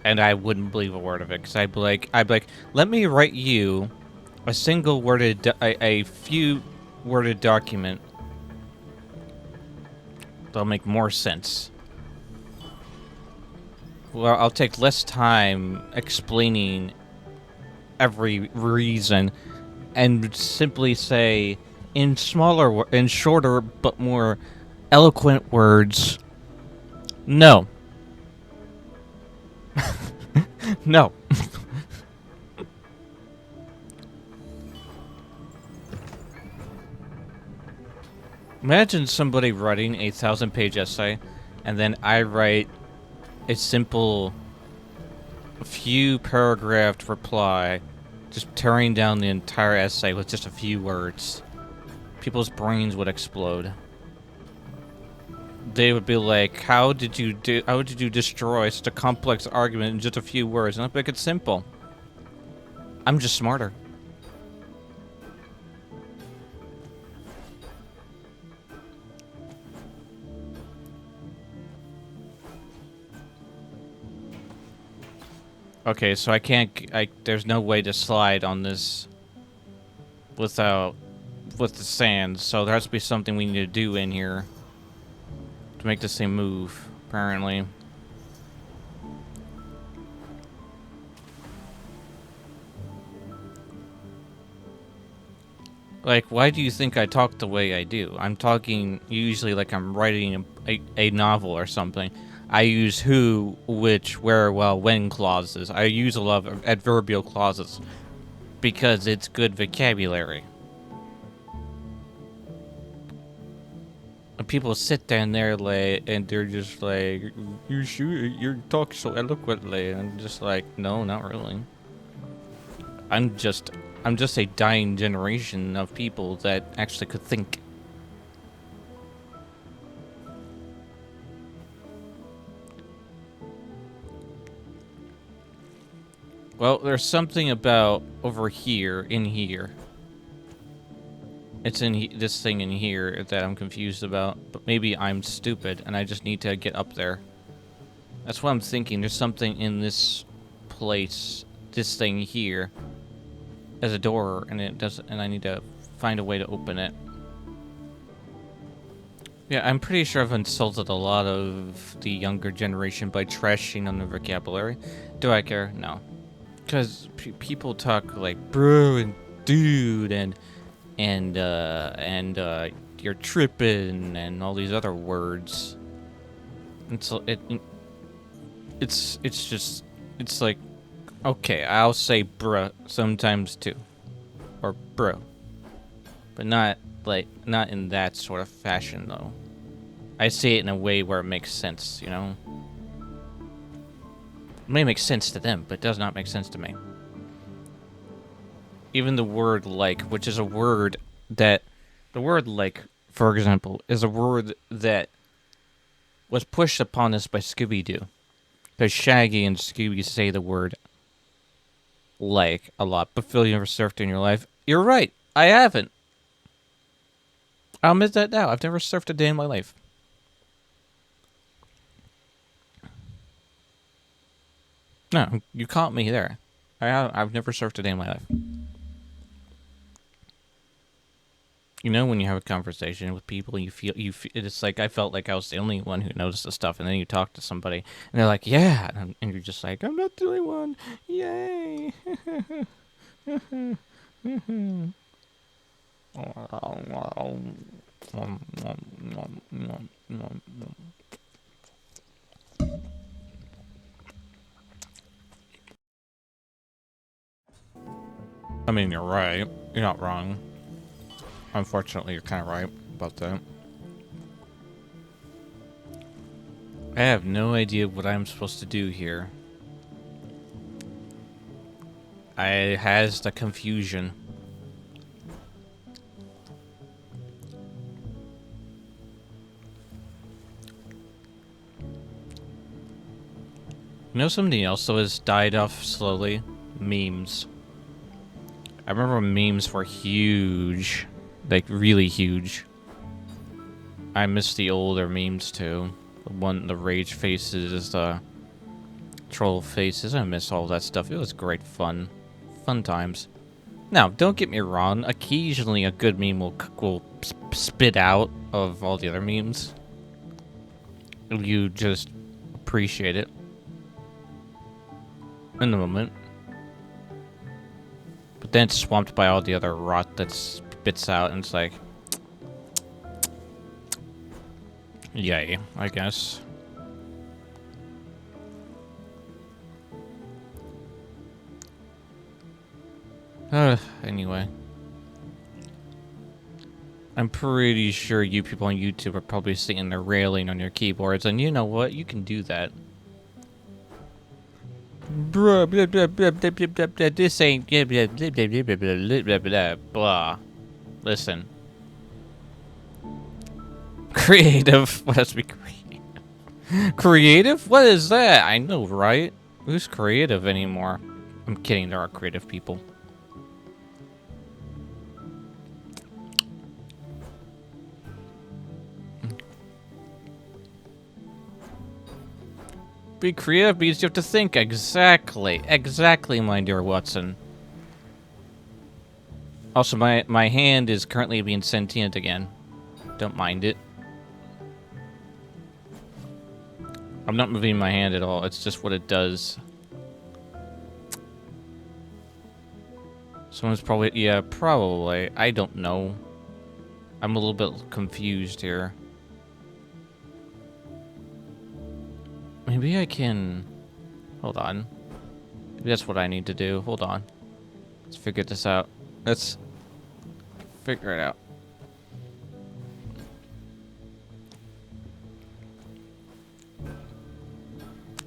and I wouldn't believe a word of it, because I'd be like, let me write you a single worded, a few worded document that'll make more sense. Well, I'll take less time explaining every reason and simply say in shorter but more eloquent words, no. No. Imagine somebody writing a 1,000-page essay and then I write a simple few paragraphed reply, just tearing down the entire essay with just a few words. People's brains would explode. They would be like, how did you destroy such a complex argument in just a few words? And I'd make it simple. I'm just smarter. Okay, so there's no way to slide on this with the sand, so there has to be something we need to do in here to make this thing move, apparently. Like, why do you think I talk the way I do? I'm talking usually like I'm writing a novel or something. I use who, which, where, well, when clauses. I use a lot of adverbial clauses because it's good vocabulary. And people sit down there like, and they're just like, you talk so eloquently, and I'm just like, no, not really. I'm just a dying generation of people that actually could think. Well, there's something about over here, in here. It's in this thing in here that I'm confused about, but maybe I'm stupid and I just need to get up there. That's what I'm thinking. There's something in this place, this thing here, as a door, and I need to find a way to open it. Yeah, I'm pretty sure I've insulted a lot of the younger generation by trashing on the vocabulary. Do I care? No. Because people talk like bro and dude and you're tripping and all these other words. And so it's like, okay, I'll say bruh sometimes too, or bro, but not in that sort of fashion though. I say it in a way where it makes sense, you know. It may make sense to them, but it does not make sense to me. Even the word like, which is a word that... The word like, for example, is a word that was pushed upon us by Scooby-Doo. Because Shaggy and Scooby say the word like a lot. But Phil, you ever surfed in your life? You're right, I haven't. I'll admit that now. I've never surfed a day in my life. No, you caught me there. I've never surfed a day in my life. You know, when you have a conversation with people, it's like I felt like I was the only one who noticed the stuff, and then you talk to somebody, and they're like, "Yeah," and you're just like, "I'm not the only one, yay!" I mean, you're right. You're not wrong. Unfortunately, you're kind of right about that. I have no idea what I'm supposed to do here. I has the confusion. You know something else that has died off slowly? Memes. I remember when memes were huge. Like, really huge. I miss the older memes, too. The rage faces, the troll faces. I miss all that stuff. It was great fun. Fun times. Now, don't get me wrong. Occasionally, a good meme will spit out of all the other memes. You just appreciate it in the moment. But then it's swamped by all the other rot that spits out, and it's like... Yay, I guess. Anyway. I'm pretty sure you people on YouTube are probably sitting there railing on your keyboards, and you know what? You can do that. Bruh, blah, blah, blah, blah, blah, blah, blah, this ain't blah, blah, blah, blah, blah, blah, blah, blah, blah, blah. Listen. Creative. What has to be creative? Creative? What is that? I know, right? Who's creative anymore? I'm kidding, there are creative people. Be creative means you have to think. Exactly. Exactly, my dear Watson. Also, my hand is currently being sentient again. Don't mind it. I'm not moving my hand at all. It's just what it does. Someone's probably... Yeah, probably. I don't know. I'm a little bit confused here. Maybe I can... Hold on. Maybe that's what I need to do. Hold on. Let's figure this out. Let's figure it out.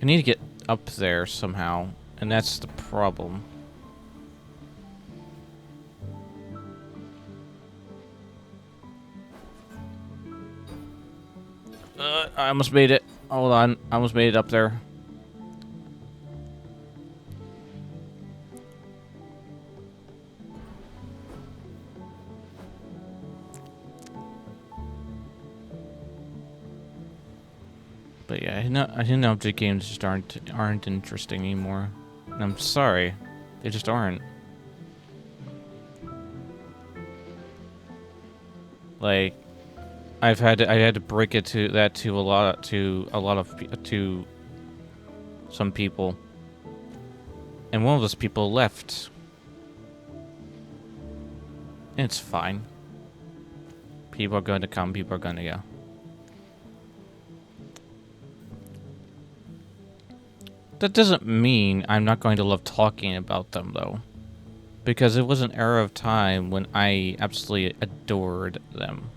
I need to get up there somehow, and that's the problem. I almost made it. Hold on. I almost made it up there. But yeah, I didn't know object games just aren't interesting anymore. And I'm sorry. They just aren't. Like, I had to break it to a lot of some people, and one of those people left. And it's fine. People are going to come. People are going to go. That doesn't mean I'm not going to love talking about them, though, because it was an era of time when I absolutely adored them.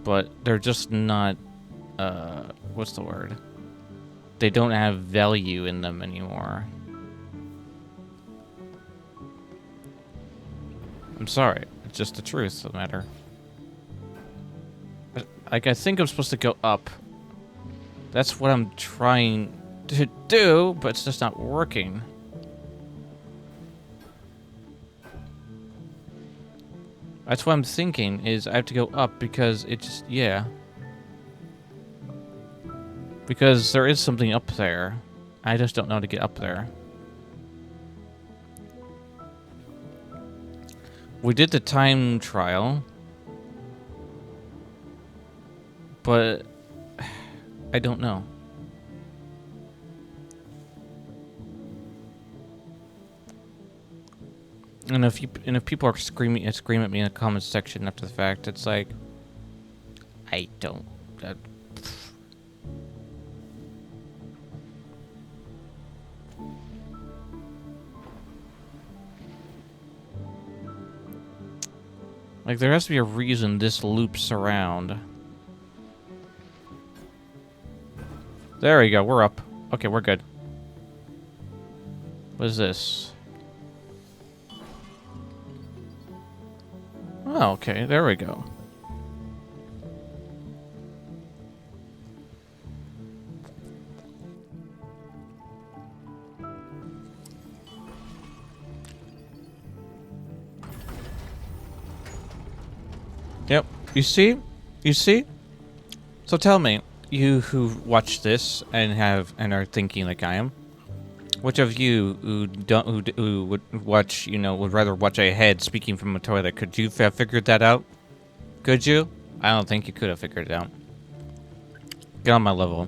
But they're just not, what's the word? They don't have value in them anymore. I'm sorry. It's just the truth of the matter. Like, I think I'm supposed to go up. That's what I'm trying to do, but it's just not working. That's what I'm thinking, is I have to go up because it just, yeah. Because there is something up there. I just don't know how to get up there. We did the time trial. But I don't know. And if people are scream at me in the comments section after the fact, it's like, I don't. Like, there has to be a reason this loops around. There we go, we're up. Okay, we're good. What is this? Oh, okay, there we go. Yep, you see? You see? So tell me, you who watch this and are thinking like I am, which of you who would watch, you know, would rather watch a head speaking from a toilet? Could you have figured that out? Could you? I don't think you could have figured it out. Get on my level.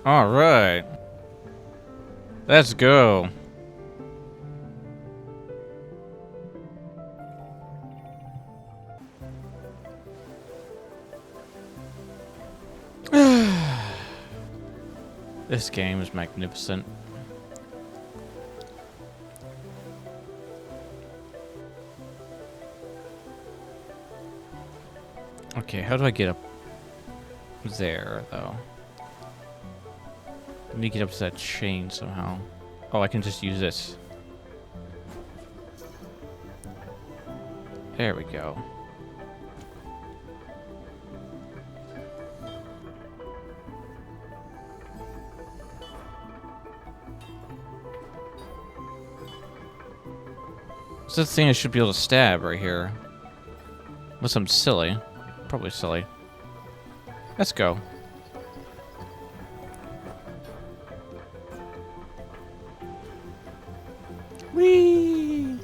All right. Let's go. This game is magnificent. Okay, how do I get up there, though? Let me get up to that chain somehow. Oh, I can just use this. There we go. What's the thing I should be able to stab right here? Unless I'm silly. Probably silly. Let's go. Whee!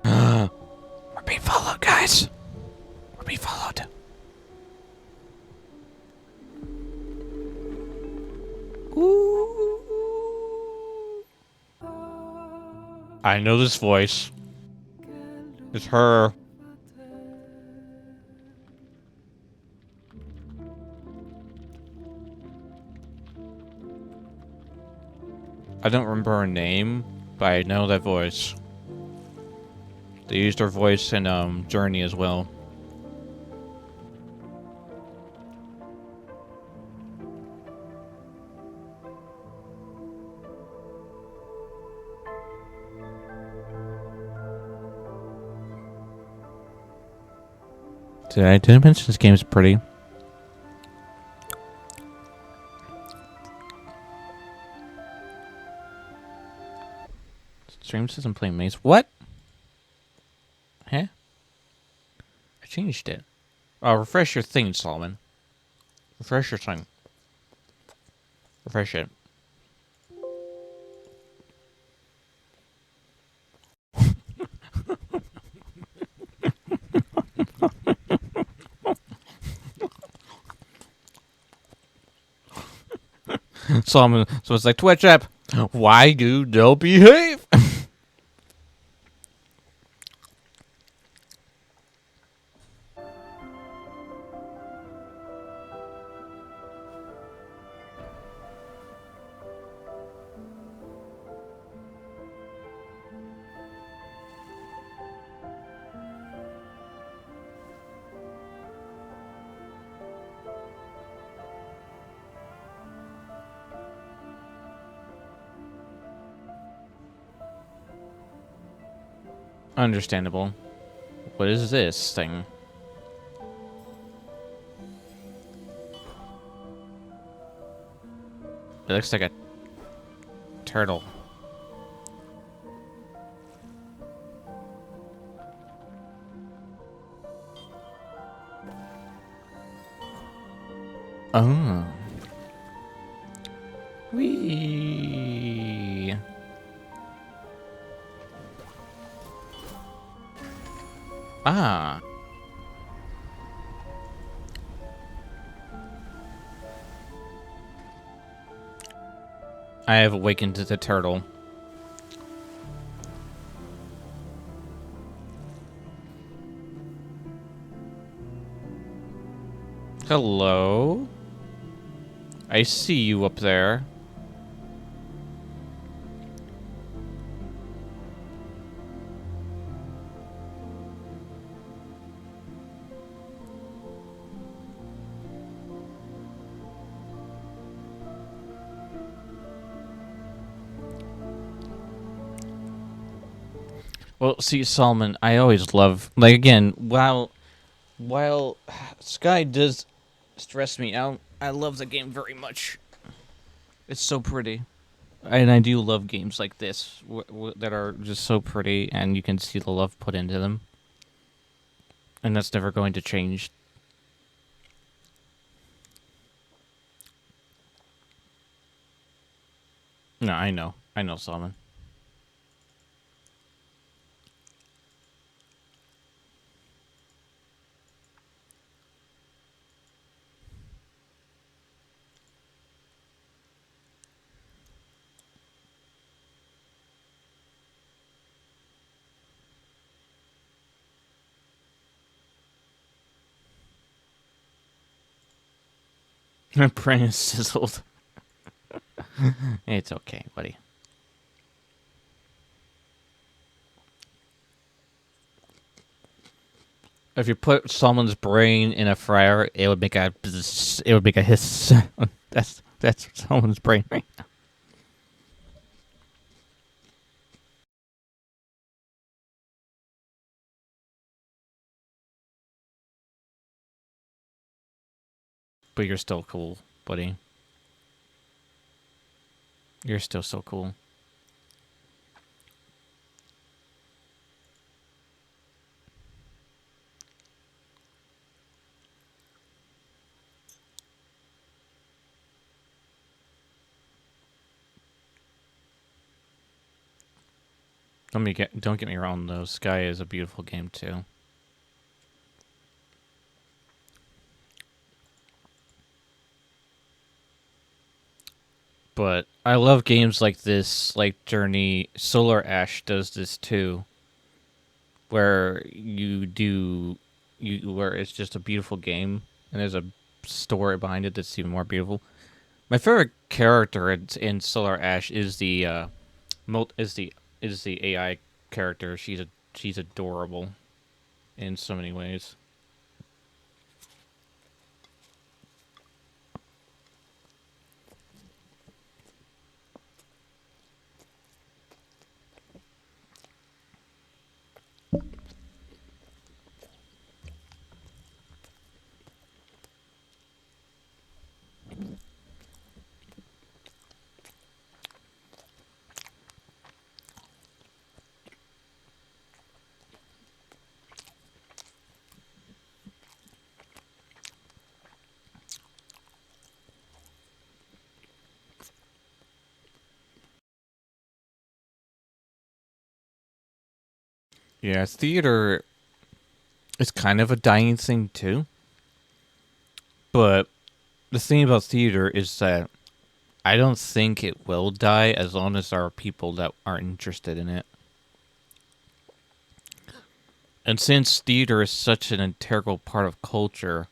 We're being followed, guys. We're being followed. Ooh. I know this voice. It's her. I don't remember her name, but I know that voice. They used her voice in Journey as well. Did I mention this game is pretty? Stream says I'm playing Maze. What? Huh? I changed it. Oh, refresh your thing, Solomon. Refresh your thing. Refresh it. Solomon, so it's like Twitch app. Why you don't behave? Understandable. What is this thing? It looks like a turtle. Oh. Wee. Ah. I have awakened the turtle. Hello? I see you up there. Well, see, Solomon, I always love, like, again, while Sky does stress me out, I love the game very much. It's so pretty. And I do love games like this that are just so pretty, and you can see the love put into them. And that's never going to change. No, I know. I know, Solomon. My brain is sizzled. It's okay, buddy. If you put someone's brain in a fryer, it would make a bzz, it would make a hiss sound. That's someone's brain, right? But you're still cool, buddy. You're still so cool. Don't get me wrong though. Sky is a beautiful game too. But I love games like this, like Journey. Solar Ash does this too, where where it's just a beautiful game and there's a story behind it that's even more beautiful. My favorite character in Solar Ash is the is the AI character. She's adorable in so many ways. Yeah, theater is kind of a dying thing too. But the thing about theater is that I don't think it will die as long as there are people that are interested in it. And since theater is such an integral part of culture,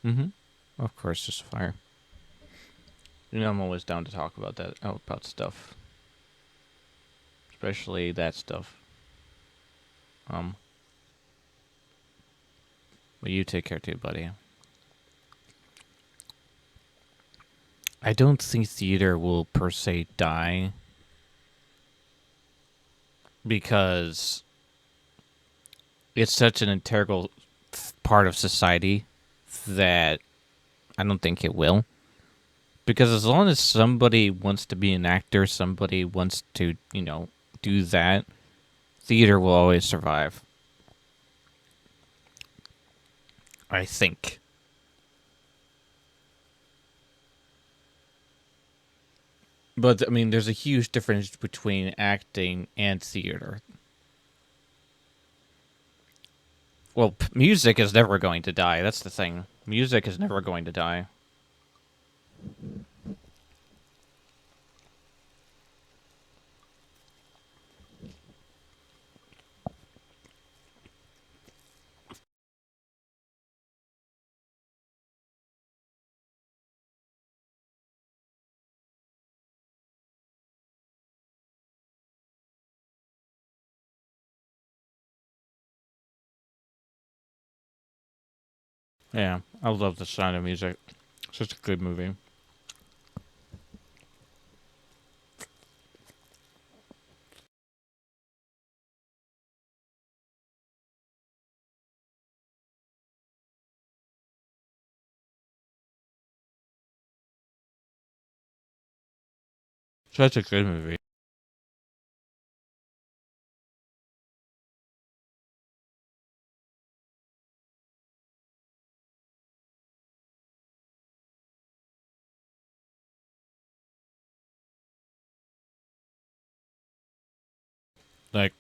of course, just fire. You know, I'm always down to talk about that, about stuff, especially that stuff. Um, but you take care too, buddy. I don't think theater will per se die because it's such an integral part of society that I don't think it will. Because as long as somebody wants to be an actor, somebody wants to, do that, theater will always survive. I think. But, I mean, there's a huge difference between acting and theater. Well, music is never going to die. That's the thing. Music is never going to die. Yeah, I love the Sound of Music. It's such a good movie. Such a good movie. Like,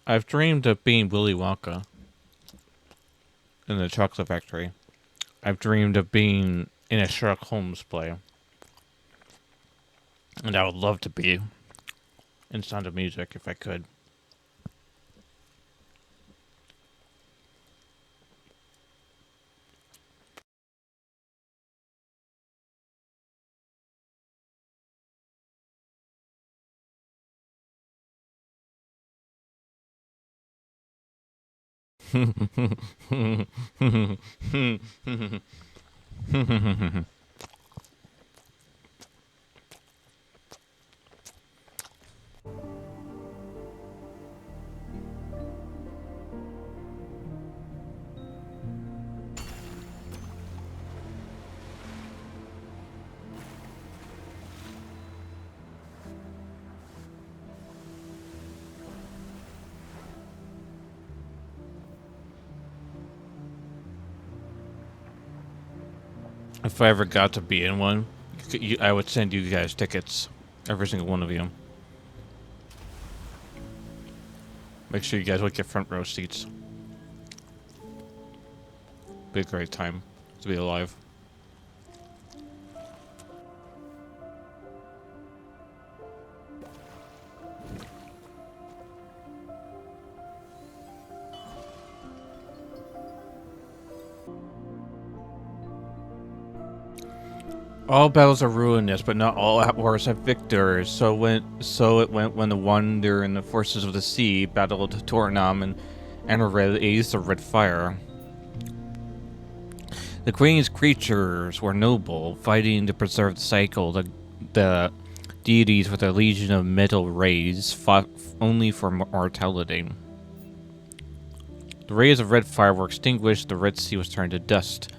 I've dreamed of being Willy Wonka in the Chocolate Factory. I've dreamed of being in a Sherlock Holmes play. And I would love to be in Sound of Music if I could. If I ever got to be in one, I would send you guys tickets. Every single one of you. Make sure you guys would get front row seats. Be a great time to be alive. All battles are ruinous, but not all wars have victors. So it went when the Wonder and the forces of the sea battled Tornam and raised the Red Fire. The Queen's creatures were noble, fighting to preserve the cycle. The deities with a legion of metal rays fought only for mortality. The rays of red fire were extinguished. The Red Sea was turned to dust.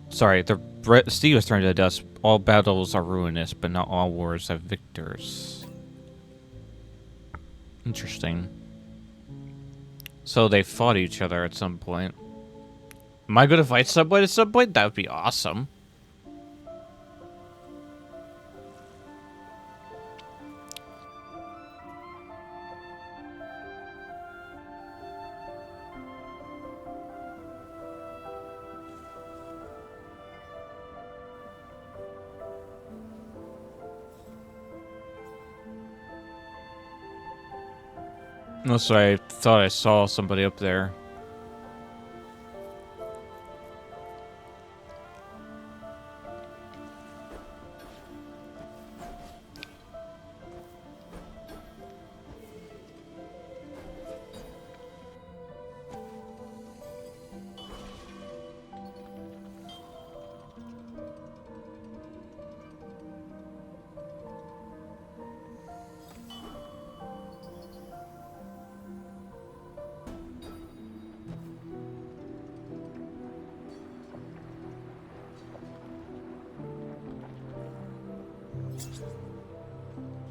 Sorry, the Red Sea was turned to dust. All battles are ruinous, but not all wars have victors. Interesting. So they fought each other at some point. Am I going to fight someone at some point? That would be awesome. No, sorry, I thought I saw somebody up there.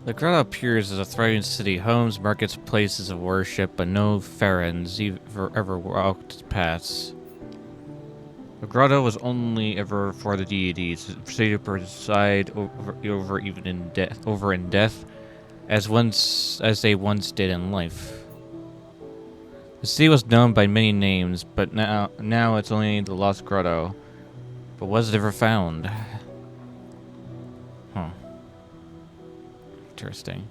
The grotto appears as a thriving city, homes, markets, places of worship, but no Pharans ever walked past. The grotto was only ever for the deities, to preside over in death, as they once did in life. The city was known by many names, but now it's only the Lost Grotto. But was it ever found? Huh. Interesting.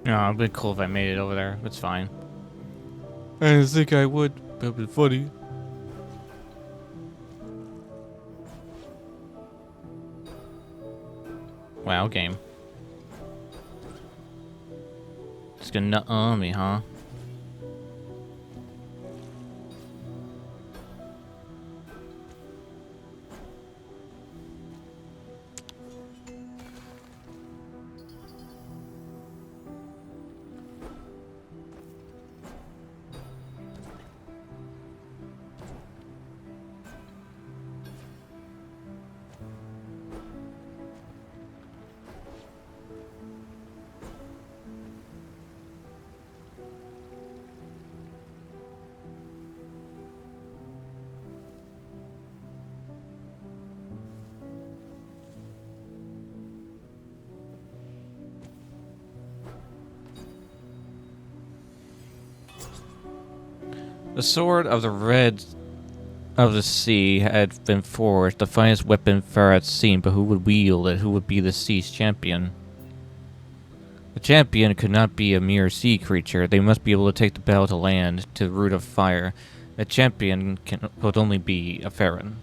No, it'd be cool if I made it over there. It's fine. I didn't think I would. That'd be funny. Wow, game. It's gonna nut on me, huh? The sword of the red of the sea had been forged, the finest weapon far at seen, but who would wield it? Who would be the sea's champion? The champion could not be a mere sea creature. They must be able to take the battle to land, to the root of fire. A champion could only be a Farron.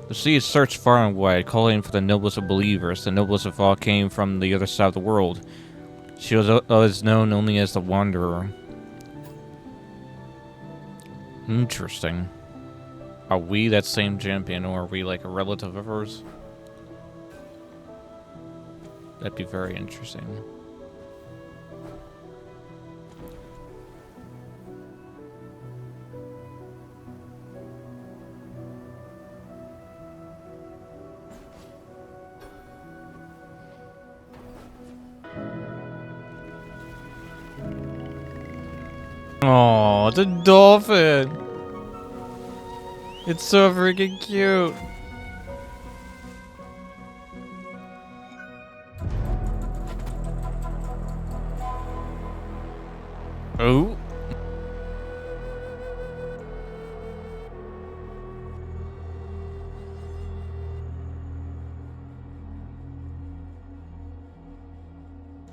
The sea searched far and wide, calling for the noblest of believers. The noblest of all came from the other side of the world. She was known only as the Wanderer. Interesting. Are we that same champion, or are we like a relative of hers? That'd be very interesting. Oh, the dolphin! It's so freaking cute. Oh.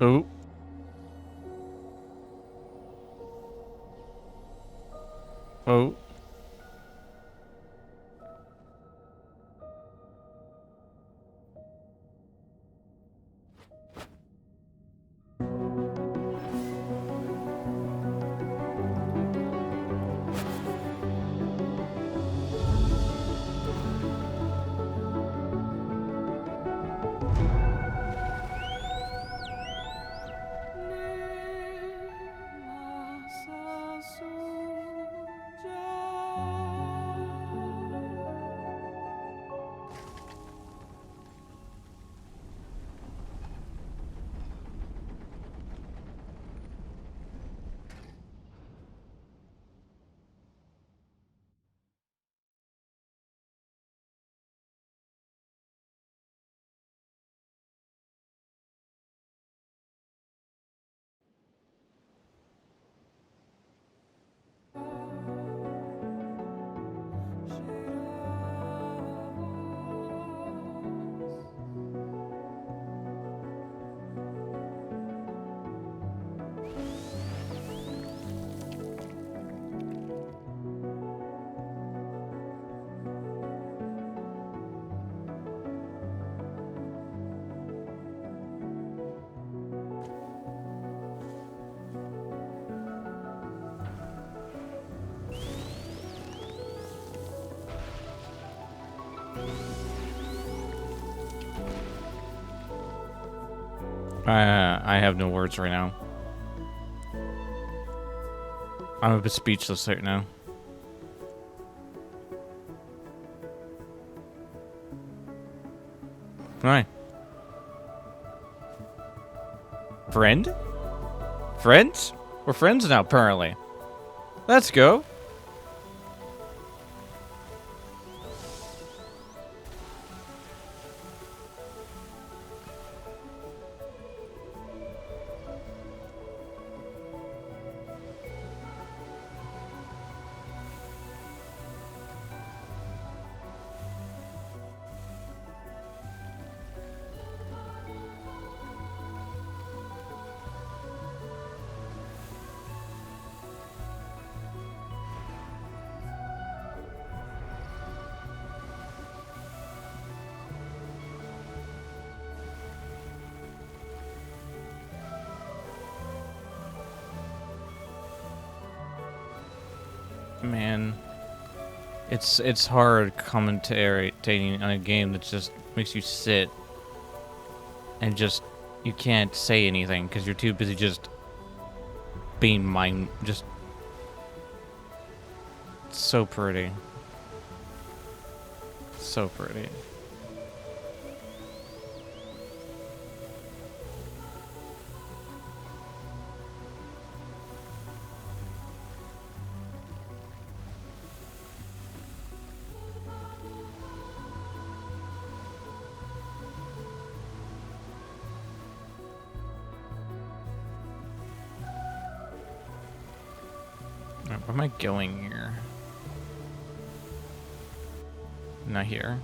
Oh. Oh. I have no words right now. I'm a bit speechless right now. Hi. Friend? Friends? We're friends now, apparently. Let's go. Man, it's hard commentating on a game that just makes you sit and just you can't say anything because you're too busy just being just so pretty. So pretty. Alright, where am I going here? Not here.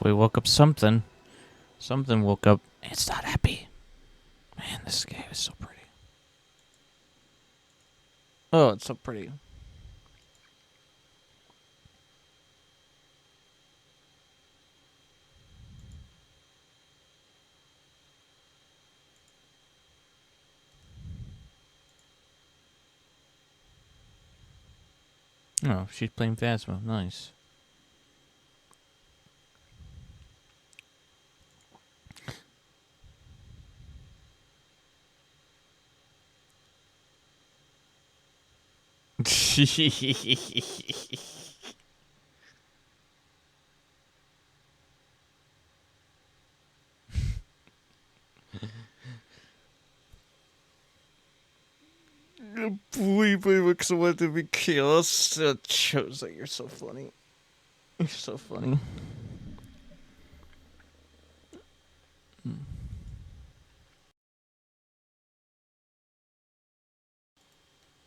We woke up something. Something woke up. It's not happy. Man, this game is so pretty. Oh, it's so pretty. Oh, she's playing Phasma. Nice. Believe me, because I want to be chaos. It shows that you're so funny. You're so funny.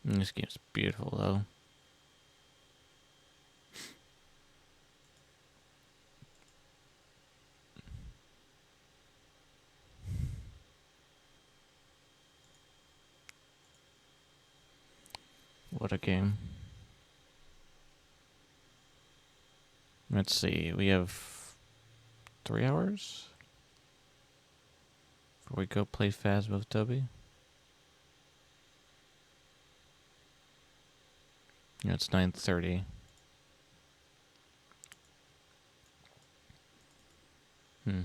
This game's beautiful, though. What a game. Let's see. We have 3 hours before we go play Phasma with Toby. Yeah, it's 9:30. Hmm.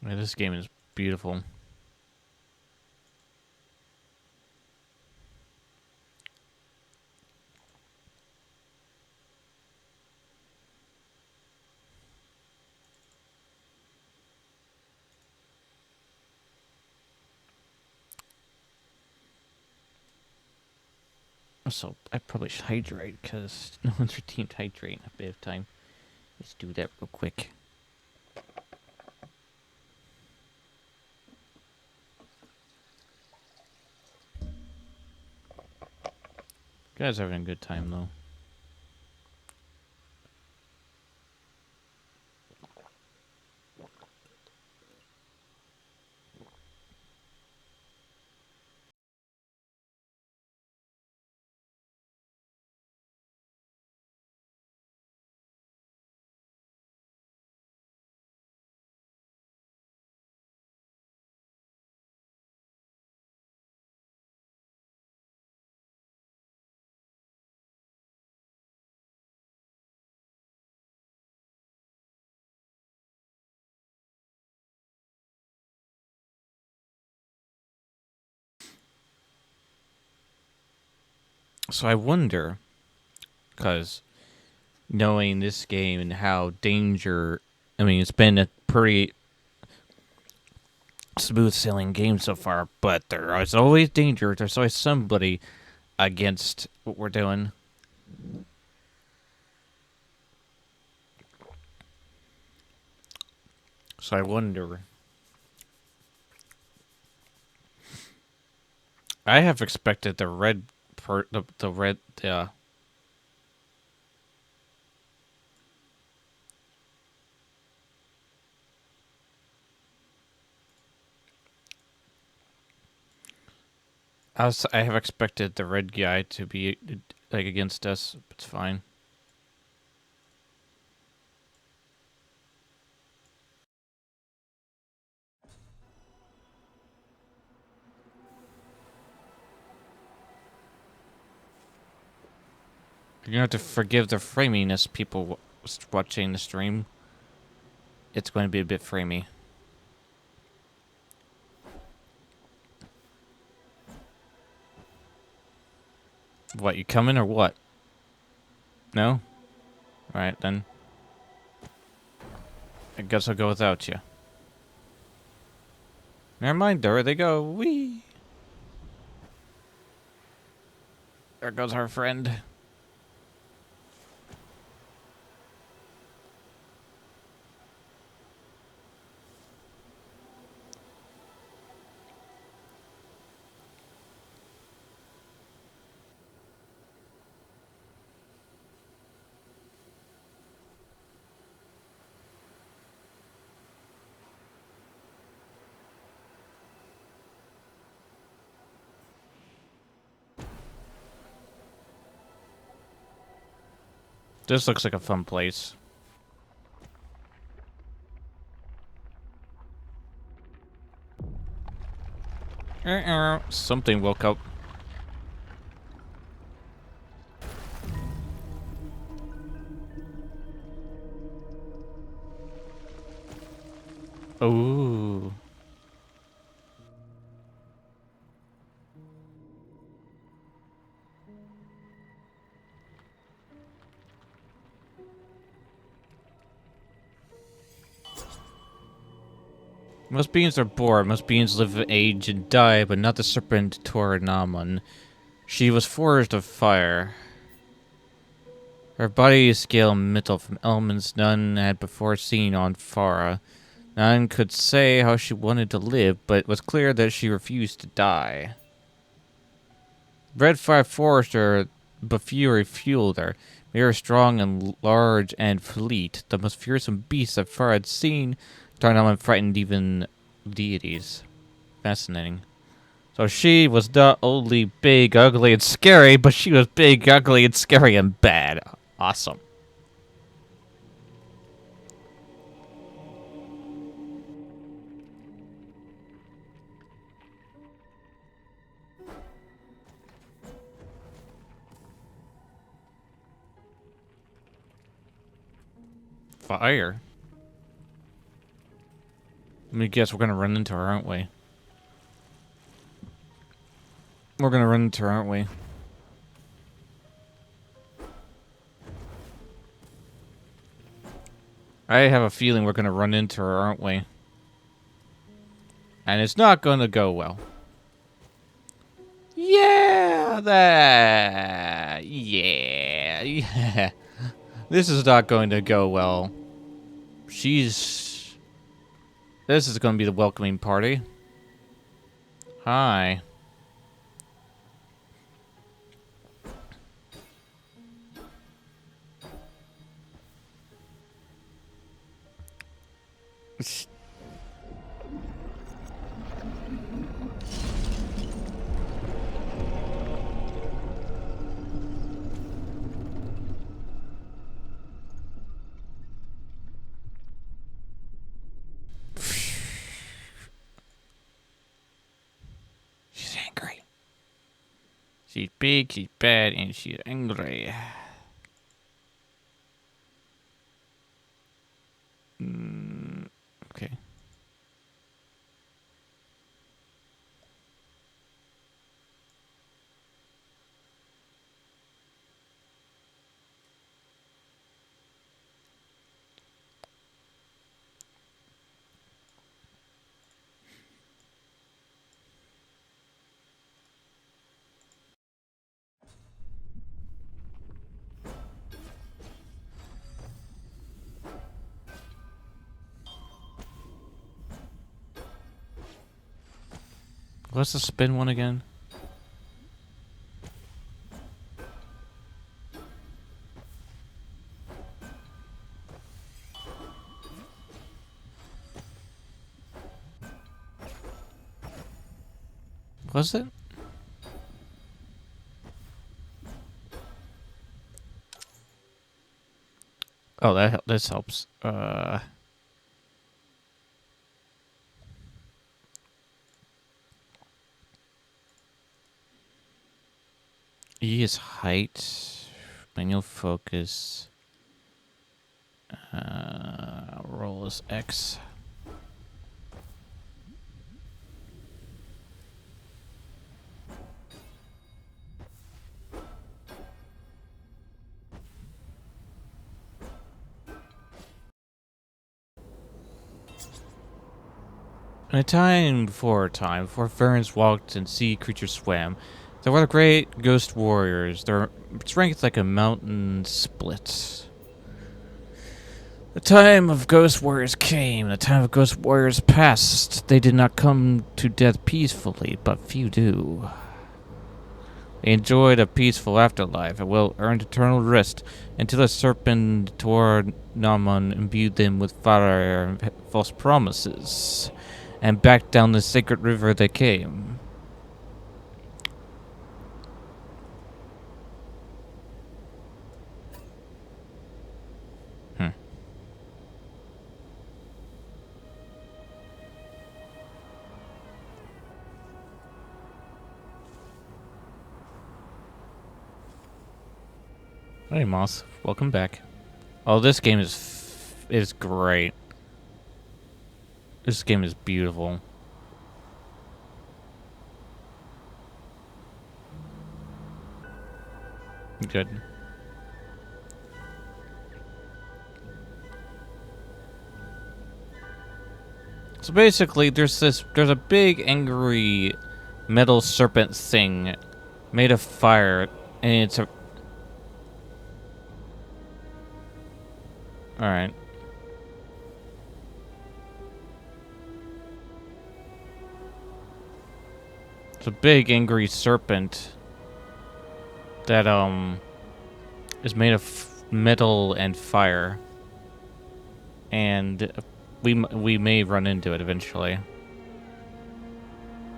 Yeah, this game is beautiful. So I probably should hydrate because no one's routine to hydrate in a bit of time. Let's do that real quick. You guys are having a good time though. So I wonder, because knowing this game and how I mean, it's been a pretty smooth sailing game so far, but there is always danger. There's always somebody against what we're doing. So I wonder. I have expected the red, the red, I have expected the red guy to be like against us. It's fine. You're gonna have to forgive the framiness, people watching the stream. It's going to be a bit framey. What, you coming or what? No? Alright, then. I guess I'll go without you. Never mind, there they go. Whee! There goes our friend. This looks like a fun place. Something woke up. Ooh. Most beings are born. Most beings live, age, and die, but not the serpent Toranamon. She was forged of fire. Her body is scale metal from elements none had before seen on Farah. None could say how she wanted to live, but it was clear that she refused to die. Red fire forged her, but fury fueled her. Made her strong and large and fleet, the most fearsome beast that Farah had seen. Toranamon frightened even deities. Fascinating. So she was not only big, ugly, and scary, but she was big, ugly, and scary and bad. Awesome. Fire? Let me guess, we're gonna run into her, aren't we? We're gonna run into her, aren't we? I have a feeling we're gonna run into her, aren't we? And it's not gonna go well. Yeah, that. Yeah, yeah. This is not going to go well. This is going to be the welcoming party. Hi. She's angry. She's big, she's bad, and she's angry. Okay. What's the spin one again? Was it? Oh, this helps. E is height. Manual focus. Roll is X. In a time, before ferns walked and sea creatures swam, there were great ghost warriors. Their strength like a mountain split. The time of ghost warriors came. The time of ghost warriors passed. They did not come to death peacefully, but few do. They enjoyed a peaceful afterlife and well earned eternal rest until a serpent toward Naman imbued them with fire and false promises. And back down the sacred river they came. Hey Moss, welcome back. Oh, this game is great. This game is beautiful. Good. So basically, there's a big angry metal serpent thing made of fire, and it's a. All right. It's a big angry serpent that is made of metal and fire, and we may run into it eventually.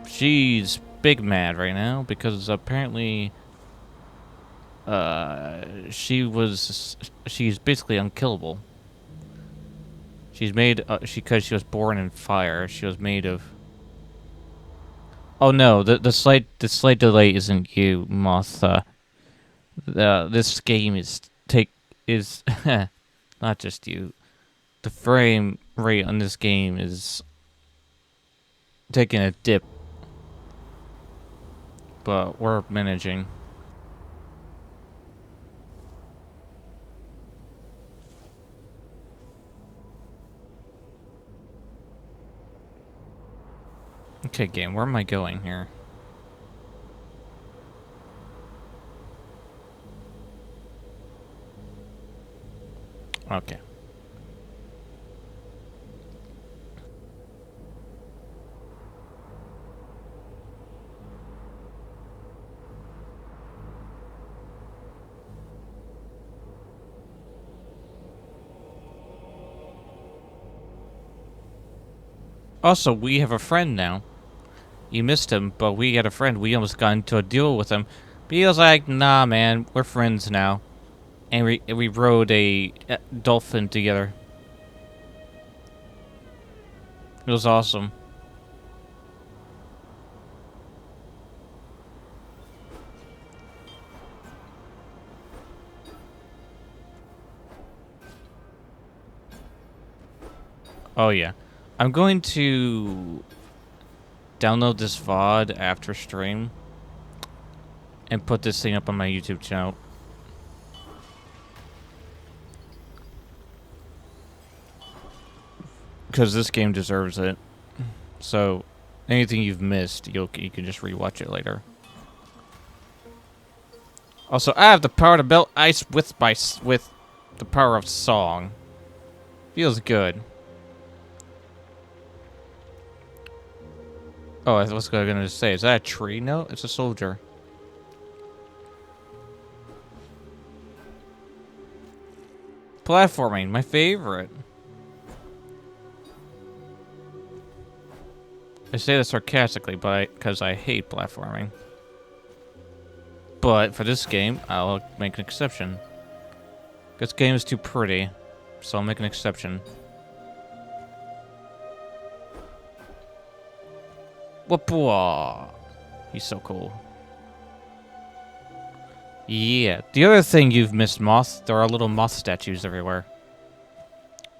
She's big mad right now because apparently she's basically unkillable. She's made because she was born in fire. She was made of. Oh no, the slight delay isn't you, Martha. This game is not just you. The frame rate on this game is taking a dip, but we're managing. Okay, game, where am I going here? Okay. Also, we have a friend now. You missed him, but we had a friend. We almost got into a duel with him. But he was like, nah, man, we're friends now. And we rode a dolphin together. It was awesome. Oh, yeah. I'm going to download this VOD after stream and put this thing up on my YouTube channel. Because this game deserves it. So, anything you've missed, you can just rewatch it later. Also, I have the power to melt ice with the power of song. Feels good. Oh, I was gonna say, is that a tree? No, it's a soldier. Platforming, my favorite. I say that sarcastically, but because I hate platforming. But for this game, I'll make an exception. This game is too pretty, so I'll make an exception. Whoop-wah. He's so cool. Yeah. The other thing you've missed, Moth, there are little moth statues everywhere.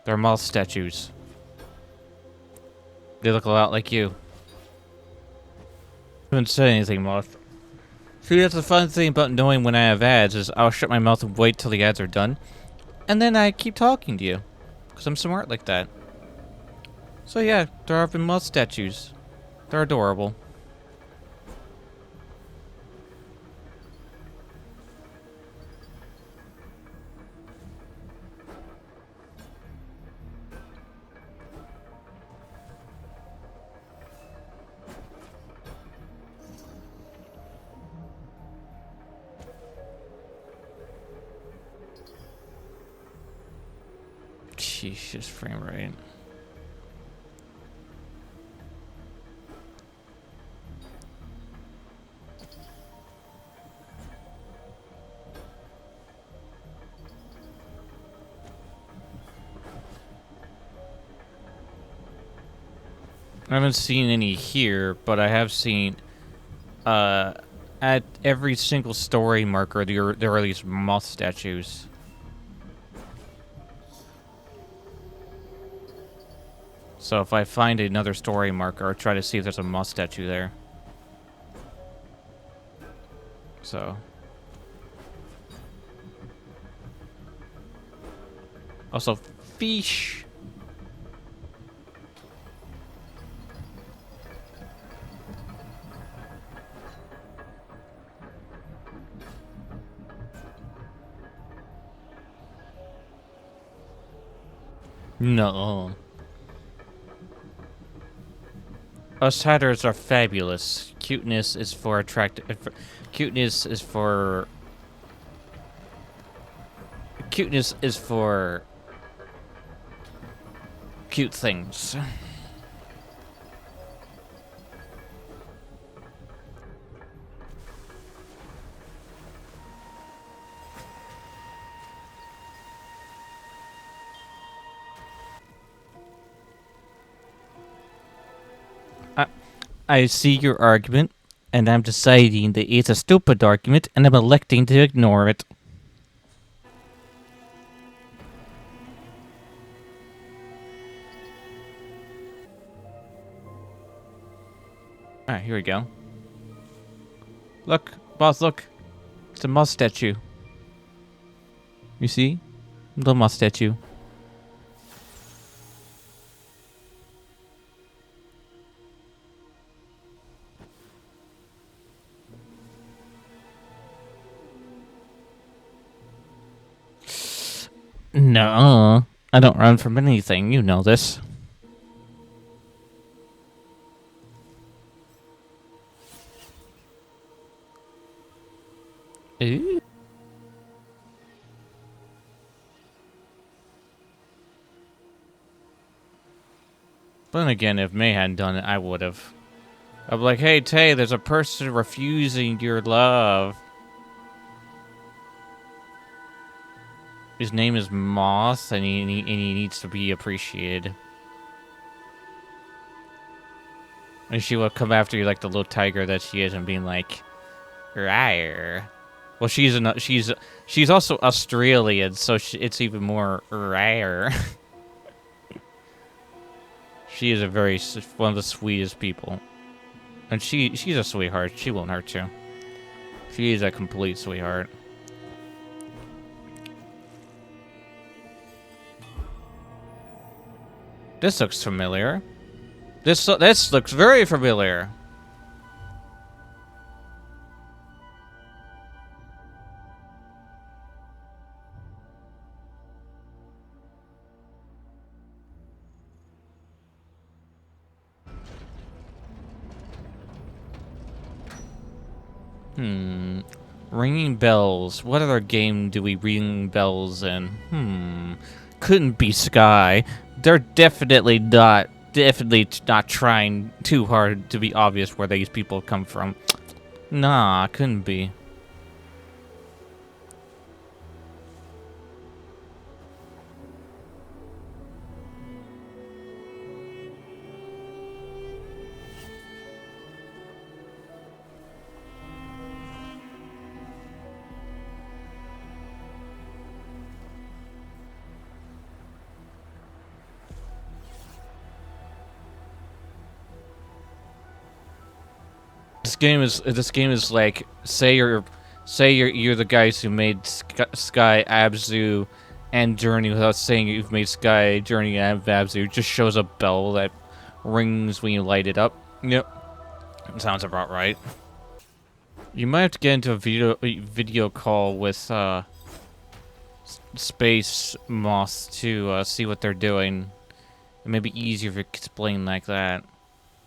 There are moth statues. They look a lot like you. I haven't said anything, Moth. See, that's the fun thing about knowing when I have ads is I'll shut my mouth and wait till the ads are done. And then I keep talking to you. Because I'm smart like that. So yeah, there have been moth statues. They're adorable. Jesus, frame rate. I haven't seen any here, but I have seen at every single story marker there are these moth statues. So if I find another story marker, I'll try to see if there's a moth statue there. So. Also, fish. No. Us hatters are fabulous. Cuteness is for attractive. Cuteness is for. Cuteness is for. Cute things. I see your argument, and I'm deciding that it's a stupid argument, and I'm electing to ignore it. Alright, here we go. Look, boss, look. It's a moth statue. You see? Little moth statue. No, I don't run from anything. You know this. Ooh. But then again, if May hadn't done it, I would have. I'd be like, hey, Tay, there's a person refusing your love. His name is Moth, and he needs to be appreciated. And she will come after you like the little tiger that she is and being like, "Rare." Well, she's also Australian, so it's even more rare. She is one of the sweetest people, and she's a sweetheart. She won't hurt you. She is a complete sweetheart. This looks familiar. This looks very familiar. Ringing bells. What other game do we ring bells in? Couldn't be Sky. They're definitely not trying too hard to be obvious where these people come from. Nah, couldn't be. This game is like say you're the guys who made Sky, Abzu, and Journey without saying you've made Sky, Journey, and Abzu. It just shows a bell that rings when you light it up. Yep, sounds about right. You might have to get into a video call with Space Moth to see what they're doing. It may be easier if you explain like that.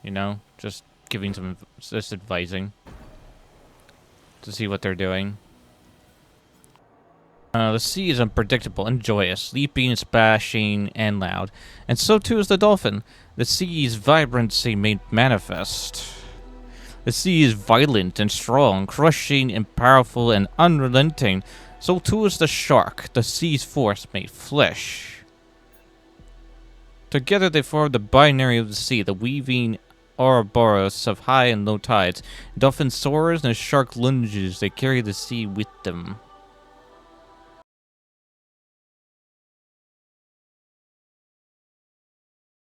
You know, just giving some just advising to see what they're doing. The sea is unpredictable and joyous, leaping, splashing, and loud, and so too is the dolphin. The sea's vibrancy made manifest. The sea is violent and strong, crushing and powerful and unrelenting. So too is the shark, the sea's force made flesh. Together they form the binary of the sea, the weaving Ouroboros of high and low tides. Dolphin soars and the shark lunges, they carry the sea with them.